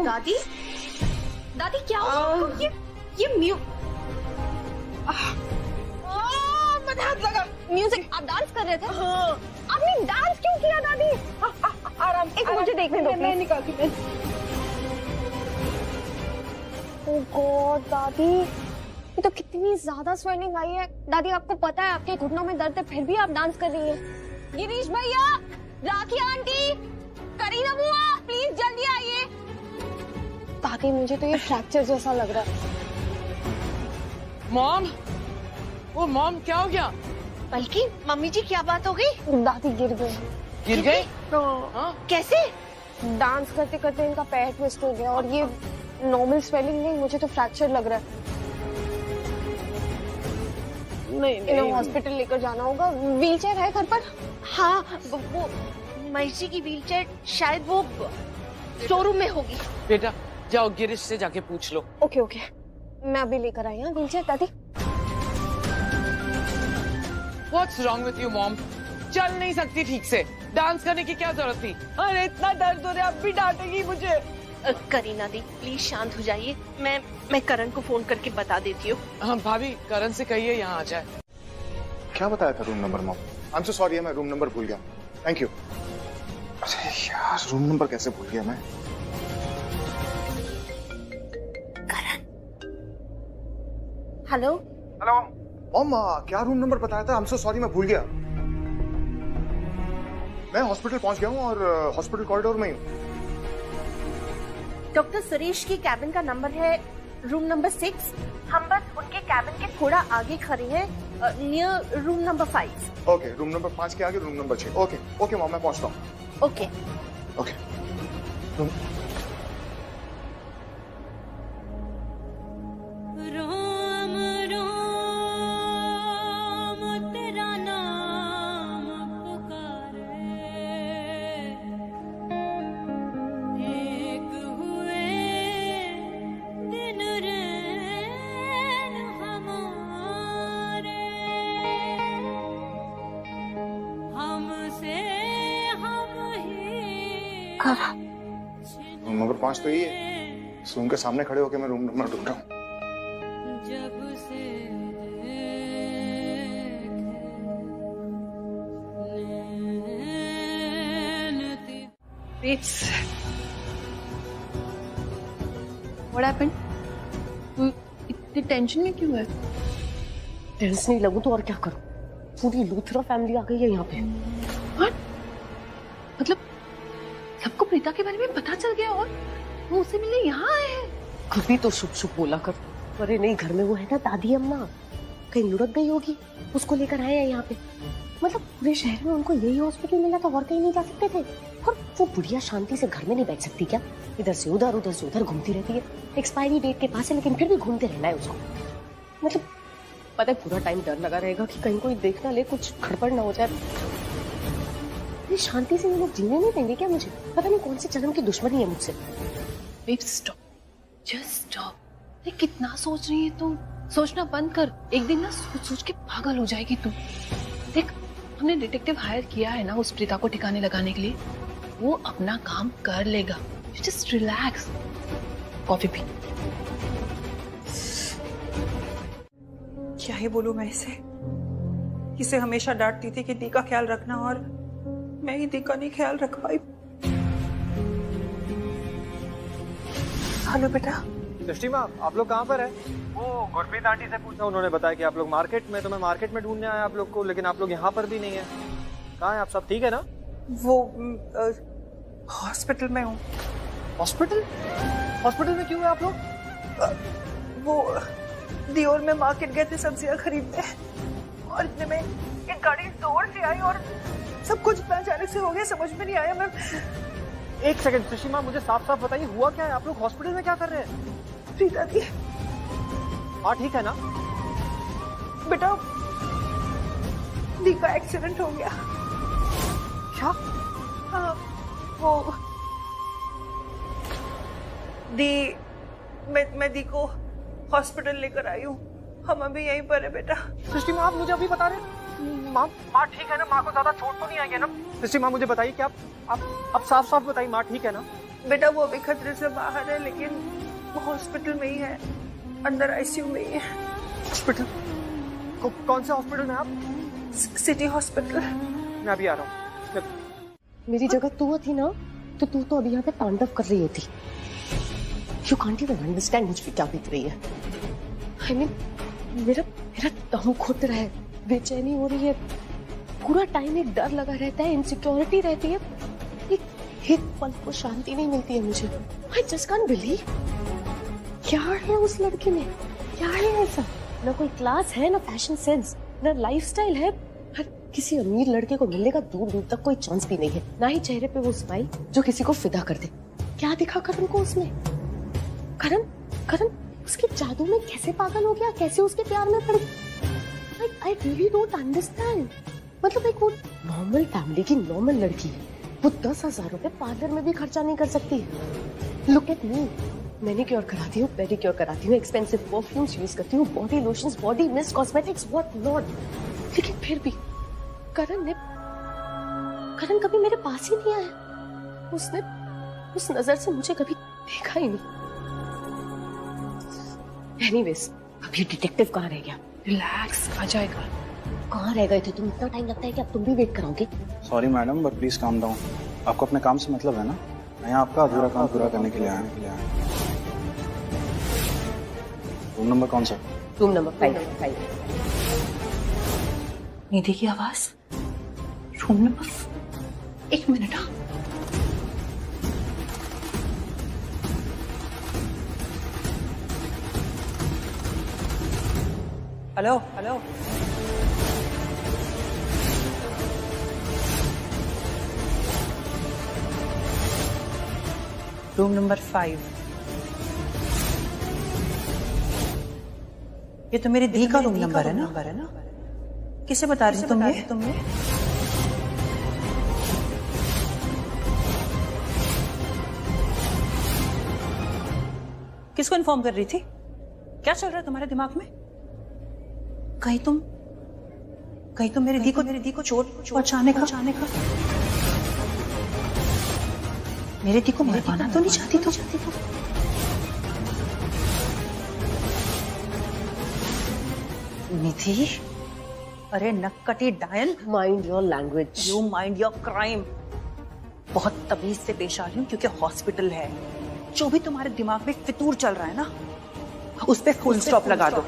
दादी, दादी क्या हुआ? ये म्यूजिक, आप डांस कर रहे थे? आपने डांस क्यों किया दादी? आराम, एक मुझे देखने दो। मैं निकालती हूँ। ओह गॉड दादी, ये तो कितनी ज्यादा स्वेलिंग आई है। दादी आपको पता है आपके घुटनों में दर्द है, फिर भी आप डांस कर रही हैं। गिरीश भैया, राखी आंटी, करीना बुआ, प्लीज जल्दी आइए। दादी मुझे तो ये फ्रैक्चर जैसा लग रहा है। मॉम, वो मॉम क्या हो गया? बल्कि मम्मी जी क्या बात हो गई? दादी गिर गई। गिर गई? कैसे? डांस करते करते इनका पैर ट्विस्ट हो गया, और ये नॉर्मल स्वेलिंग नहीं, मुझे तो फ्रैक्चर लग रहा है। नहीं, इन्हें हॉस्पिटल लेकर जाना होगा। व्हीलचेयर है घर पर? हाँ, वो महेश जी की व्हीलचेयर शायद वो शोरूम में होगी। बेटा जाओ गिरीश से जाके पूछ लो। ओके ओके, मैं अभी लेकर आई हूँ व्हीलचेयर। दादी What's wrong with you, mom? चल नहीं सकती ठीक से, डांस करने की क्या जरूरत थी? अरे इतना दर्द हो रहा है, अब भी डांटेगी मुझे। करीना दी प्लीज शांत हो जाइए, मैं करण को फोन करके बता देती हूँ। हाँ भाभी, करण से कहिए यहाँ आ जाए। क्या बताया था room number mom? I am so sorry, मैं रूम नंबर भूल गया। Thank you. अरे यार, रूम नंबर कैसे भूल गया मैं? हेलो हेलो मॉम, क्या रूम नंबर बताया था? आई एम सो सॉरी, मैं भूल गया। मैं हॉस्पिटल पहुंच गया हूँ और हॉस्पिटल कॉरिडोर में ही हूँ। डॉक्टर सुरेश की कैबिन का नंबर है रूम नंबर 6। हम बस उनके कैबिन के थोड़ा आगे खड़े हैं, near room number 5। Okay, room number 5 के आगे room number 6। Okay okay mom, मैं पहुंचता हूँ। Okay okay. रोम रोम तेरा नाम पुकारे, एक हुए दिन रैन हमारे, हमसे हम ही रूम नंबर 5 तो यही है। इस रूम के सामने खड़े होकर मैं रूम नंबर ढूंढ रहा हूँ। जब से Babes, what happened? तू इतनी टेंशन में क्यों है? टेंशन नहीं लगूं तो और क्या करूं? पूरी लूथरा फैमिली आ गई है यहाँ पे। What? मतलब सबको प्रीता के बारे में पता चल गया और वो उससे मिलने यहाँ आए हैं? कभी तो शुभ शुभ बोला कर। अरे नहीं, घर में वो है ना दादी अम्मा, कहीं लुढ़क गई होगी, उसको लेकर आए हैं यहाँ पे। मतलब पूरे शहर में उनको यही हॉस्पिटल मिला था और कहीं नहीं जा सकते थे। और वो बुढ़िया शांति से घर में नहीं बैठ सकती क्या? इधर से उधर घूमती रहती है। एक्सपायरी डेट के पास है लेकिन फिर भी घूमते रहना है उसको। मतलब पता है पूरा टाइम डर लगा रहेगा कि कहीं कोई देख ना ले, कुछ गड़बड़ ना हो जाए। ये शांति से ये लोग जीने नहीं देंगे क्या मुझे? पता नहीं कौन से जन्म की दुश्मनी है मुझसे। Babe stop, just stop. कितना सोच रही है तू? सोचना बंद कर। एक दिन ना सोच सोच के पागल हो जाएगी तू। देख, हमने डिटेक्टिव हायर किया है ना उस प्रीता को ठिकाने लगाने के लिए। वो अपना काम कर लेगा। Just relax. Coffee P. क्या ही बोलूं मैं इसे हमेशा डांटती थी कि दी का ख्याल रखना, और मैं ही दी का नहीं ख्याल रख पाई। हेलो बेटा। दृष्टि माँ, आप लोग कहाँ पर है? वो गुरप्रीत आंटी से पूछा, उन्होंने बताया कि आप लोग मार्केट में, तो मैं मार्केट में ढूंढने आया आप लोग को, लेकिन आप लोग यहाँ पर भी नहीं है। कहाँ है आप? सब ठीक है ना? वो हॉस्पिटल में हूँ। हॉस्पिटल? हॉस्पिटल में क्यों है आप लोग? वो दियोर में मार्केट गए थे सब्जियां खरीदने, और इतने में एक गाड़ी जोर से आई और सब कुछ अचानक से हो गया, समझ में नहीं आया। मैं एक सेकंड दृष्टि माँ, मुझे साफ साफ बताइए हुआ क्या है? आप लोग हॉस्पिटल में क्या कर रहे हैं? प्रीता दी। हाँ ठीक है ना? बेटा दी का एक्सीडेंट हो गया। क्या? हाँ, वो दी, मैं दी को हॉस्पिटल लेकर आई हूँ। हम अभी यहीं पर है बेटा। दृष्टि माँ, आप मुझे अभी बता रहे? माँ ठीक है ना? माँ को ज्यादा चोट तो नहीं आई है ना? दृष्टि माँ मुझे बताइए कि आप साफ साफ बताइए, माँ ठीक है ना? बेटा वो अभी खतरे से बाहर है, लेकिन वो हॉस्पिटल में ही है, अंदर आईसीयू में ही है। हॉस्पिटल? कौन से हॉस्पिटल में आप? City hospital. मैं अभी आ रहा हूँ। मेरी जगह तू थी ना, तो तू तो अभी यहाँ पे तांडव कर रही होती। You can't even understand मुझ पे क्या बीत रही है। I mean, मेरा दम घुट रहा है, बेचैनी हो रही है, पूरा टाइम एक डर लगा रहता है, इनसिक्योरिटी रहती है, एक पल को शांति नहीं मिलती है मुझे। I just can't believe। क्या है उस लड़की में? क्या है ऐसा? ना कोई क्लास है, ना फैशन सेंस, ना लाइफस्टाइल है। किसी अमीर लड़के को मिलने का दूर दूर तक कोई चांस भी नहीं है। ना ही चेहरे पे वो स्माइल जो किसी को फिदा कर दे। क्या दिखा करण को उसमें? करण उसके जादू में कैसे पागल हो गया, कैसे उसके प्यार में पड़ गया? I really don't understand। मतलब एक वो नॉर्मल फैमिली की नॉर्मल लड़की है, वो 10,000 रुपए पार्लर में भी खर्चा नहीं कर सकती है। लुक एट मी, मैनिक्योर कराती हूँ, पेडिक्योर कराती हूँ, एक्सपेंसिव परफ्यूम्स यूज करती हूँ, body lotions, body mist, cosmetics, what not, लेकिन फिर भी करण कभी मेरे पास ही नहीं आया। उसने उस नजर से मुझे कभी देखा ही नहीं। एनीवेज, अब ये डिटेक्टिव कहाँ रह गया? रिलैक्स, आ जाएगा। कहाँ रह गए थे तुम? इतना टाइम लगता है कि अब तुम भी वेट कराओगे? Sorry madam, but please calm down. आपको अपने काम से मतलब है ना? मैं आपका अधूरा काम पूरा करने के लिए आया। रूम नंबर कौन सा? Room number 5। निधि की आवाज। रूम नंबर एक मिनट। हाँ, हेलो हेलो, रूम नंबर 5। ये तो मेरी दी का रूम नंबर है ना? किसे बता रही तुम ये? किसको इन्फॉर्म कर रही थी? क्या चल रहा है तुम्हारे दिमाग में? कहीं तुम मेरी दी को चोट पहुंचाने का मेरे दी को मरवाना तो नहीं चाहती तुम? निधि, अरे नक्कटी डायन, mind your language. You mind your crime. बहुत तमीज से पेश आ रही हूँ क्योंकि हॉस्पिटल है। जो भी तुम्हारे दिमाग में फितूर चल रहा है ना, उस पे फुल स्टॉप लगा दो।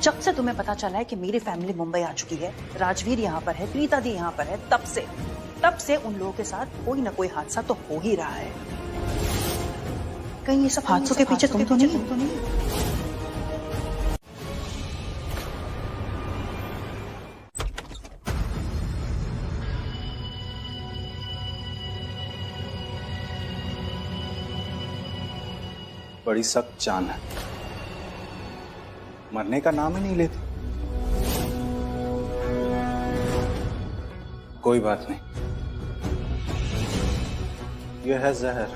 जब से तुम्हें पता चला है कि मेरी फैमिली मुंबई आ चुकी है, राजवीर यहाँ पर है, प्रीता दी यहाँ पर है, तब से उन लोगों के साथ कोई ना कोई हादसा तो हो ही रहा है। कहीं ये सब हादसों के पीछे तुम तो नहीं? बड़ी सख्त जान है, मरने का नाम ही नहीं लेती। कोई बात नहीं, यह है जहर।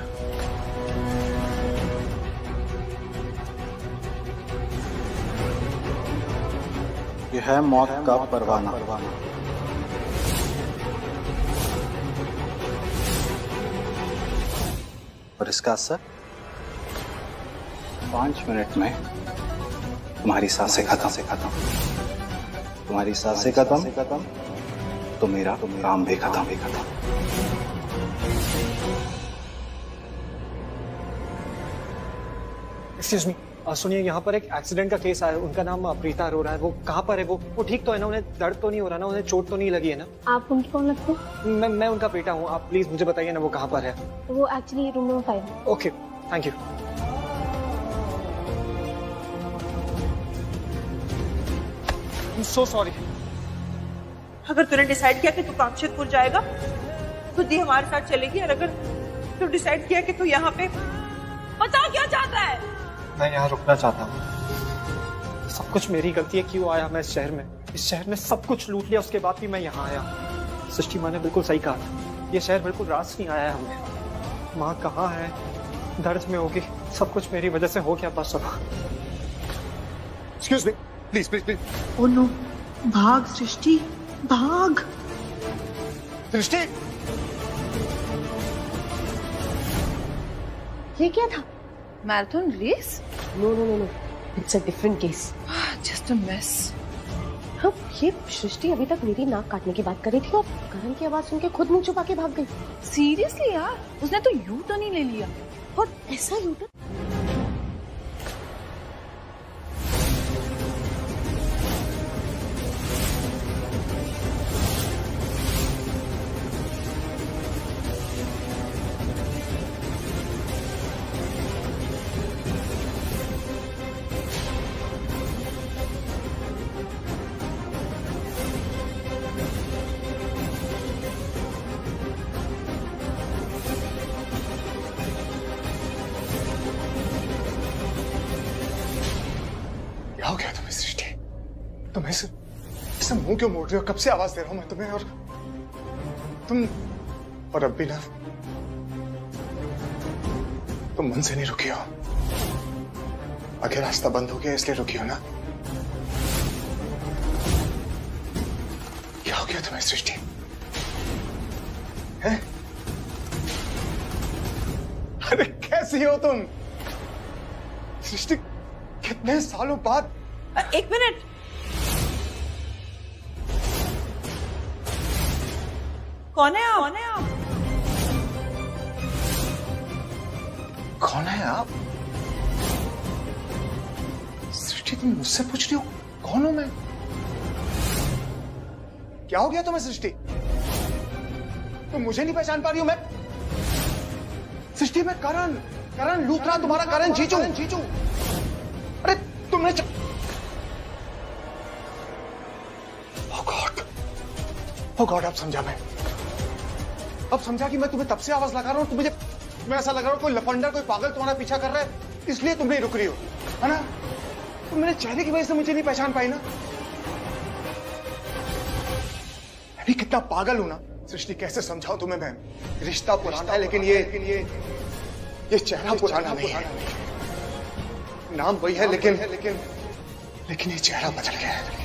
यह है मौत का परवाना। और इसका असर 5 मिनट में तुम्हारी सांसें खत्म। तुम्हारी सांसें खत्म तो मेरा काम भी खत्म। एक्सक्यूज मी, सुनिए, यहाँ पर एक एक्सीडेंट का केस आया है। उनका नाम प्रीता अरोरा है। वो कहाँ पर है? वो ठीक तो है ना? उन्हें दर्द तो नहीं हो रहा ना? उन्हें चोट तो नहीं लगी है ना? आप उनकी कौन लगते हैं? मैं उनका बेटा हूँ। आप प्लीज मुझे बताइए ना वो कहाँ पर है। वो actually room number 5। Okay, thank you. So sorry. अगर तूने डिसाइड किया कि तू कामशेदपुर जाएगा तो दी हमारे साथ चलेगी, और अगर तू डिसाइड किया कि तू यहाँ पे, बता क्या चाहता है? मैं यहाँ रुकना चाहता हूँ। सब कुछ मेरी गलती है। क्यों आया मैं इस शहर में? इस शहर में सब कुछ लूट लिया, उसके बाद भी मैं यहाँ आया। सृष्टि माँ ने बिल्कुल सही कहा था, ये शहर बिल्कुल रास नहीं आया है हमें। माँ कहाँ है? दर्द में होगी। सब कुछ मेरी वजह से हो गया बस अब। Excuse me, please please please. Oh no, भाग सृष्टि, भाग। सृष्टि, ये क्या था? Marathon race? No, it's a different case. Just a mess. हाँ, ये सृष्टि अभी तक मेरी नाक काटने की बात कर रही थी और करण की आवाज सुन के खुद मुंह छुपा के भाग गई। सीरियसली यार, उसने तो यू टर्न ही ले लिया। और ऐसा यू टर्न? क्या हो गया तुम्हें सृष्टि? तुम ऐसे मुंह क्यों मोड़ रही हो? कब से आवाज दे रहा हूं मैं तुम्हें, और तुम, और अब भी ना तुम मन से नहीं रुकी हो। आगे रास्ता बंद हो गया इसलिए रुकी हो ना? क्या हो गया तुम्हें सृष्टि? हैं? अरे कैसी हो तुम सृष्टि? कितने सालों बाद? एक मिनट, कौन है आप? कौन है आप? सृष्टि, तुम मुझसे पूछ रही हो कौन हूं मैं? क्या हो गया तुम्हें सृष्टि? तुम मुझे नहीं पहचान पा रही हो? मैं सृष्टि, मैं करण लूथरा, तुम्हारा करण जीजू। अरे तुमने ओ गॉड, अब समझा मैं। अब समझा कि मैं तुम्हें तब से आवाज लगा रहा हूं। तुम्हें मैं ऐसा लग रहा हूं कोई लफंडर, कोई पागल तुम्हारा पीछा कर रहा है, इसलिए तुम नहीं रुक रही हो, है ना? तुम मेरे चेहरे की वजह से मुझे नहीं पहचान पाई ना? मैं भी कितना पागल हूं ना सृष्टि, कैसे समझाऊं तुम्हें मैं? रिश्ता पुराना है लेकिन ये चेहरा पुराना नहीं है। नाम वही है लेकिन ये चेहरा बदल गया है।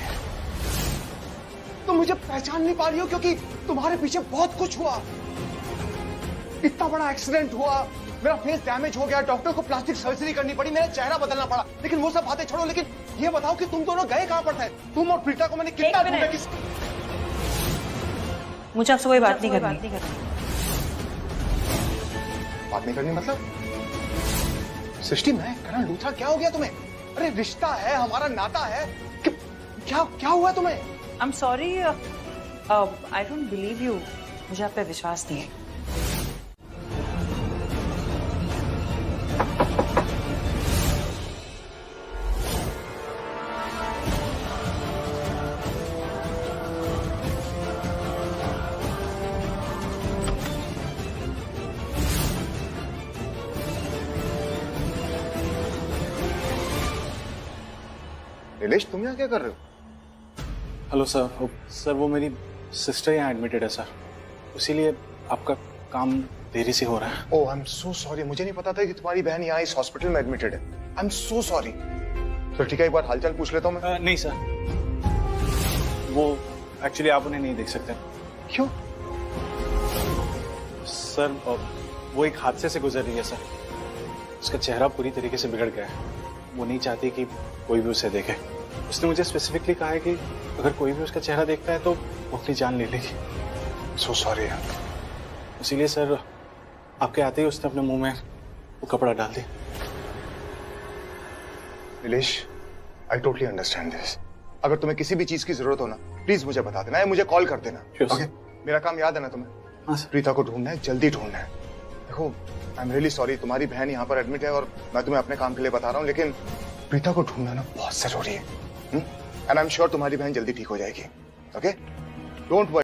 तुम मुझे पहचान नहीं पा रही हो क्योंकि तुम्हारे पीछे बहुत कुछ हुआ। इतना बड़ा एक्सीडेंट हुआ, मेरा फेस डैमेज हो गया, डॉक्टर को प्लास्टिक सर्जरी करनी पड़ी, मेरा चेहरा बदलना पड़ा। लेकिन वो सब बातें छोड़ो, लेकिन ये बताओ कि तुम दोनों गए कहां पर थे? तुम और प्रीता को मैंने कितना ढूंढा? मुझे आपसे कोई बात नहीं करनी। बात नहीं करनी मतलब? सृष्टि, मैं करण लूथरा, क्या हो गया तुम्हें? अरे रिश्ता है हमारा, नाता है, क्या हुआ तुम्हें? I am sorry, I don't believe you. मुझे आप पे विश्वास नहीं है। नीलेश, तुम यहाँ क्या कर रहे हो? हेलो सर, वो मेरी सिस्टर यहाँ एडमिटेड है सर, इसीलिए आपका काम देरी से हो रहा है। ओह, आई एम सो सॉरी, मुझे नहीं पता था कि तुम्हारी बहन यहाँ इस हॉस्पिटल में एडमिटेड है। I am so sorry. तो ठीक है, एक बार हालचाल पूछ लेता हूँ मैं। नहीं सर, वो एक्चुअली आप उन्हें नहीं देख सकते। क्यों? सर, वो एक हादसे से गुजर रही है सर, उसका चेहरा पूरी तरीके से बिगड़ गया है। वो नहीं चाहती कि कोई भी उसे देखे। उसने मुझे स्पेसिफिकली कहा है कि अगर कोई भी उसका चेहरा देखता है तो वो अपनी जान ले लेगी। सो सॉरी यार। इसीलिए सर, आपके आते ही उसने अपने मुंह में वो कपड़ा डाल दिया। Nilesh, I totally understand this. अगर तुम्हें किसी भी चीज की जरूरत हो ना, प्लीज मुझे बता देना या मुझे कॉल कर देना। ओके? मेरा काम याद है ना तुम्हें? हाँ सर। प्रीता को ढूंढना है, जल्दी ढूंढना है। देखो, आई एम रियली सॉरी, तुम्हारी बहन यहाँ पर एडमिट है और मैं तुम्हें अपने काम के लिए बता रहा हूँ, लेकिन प्रीता को ढूंढना ना बहुत जरूरी है। एंड आई एम श्योर तुम्हारी बहन जल्दी ठीक हो जाएगी। ओके? Don't worry.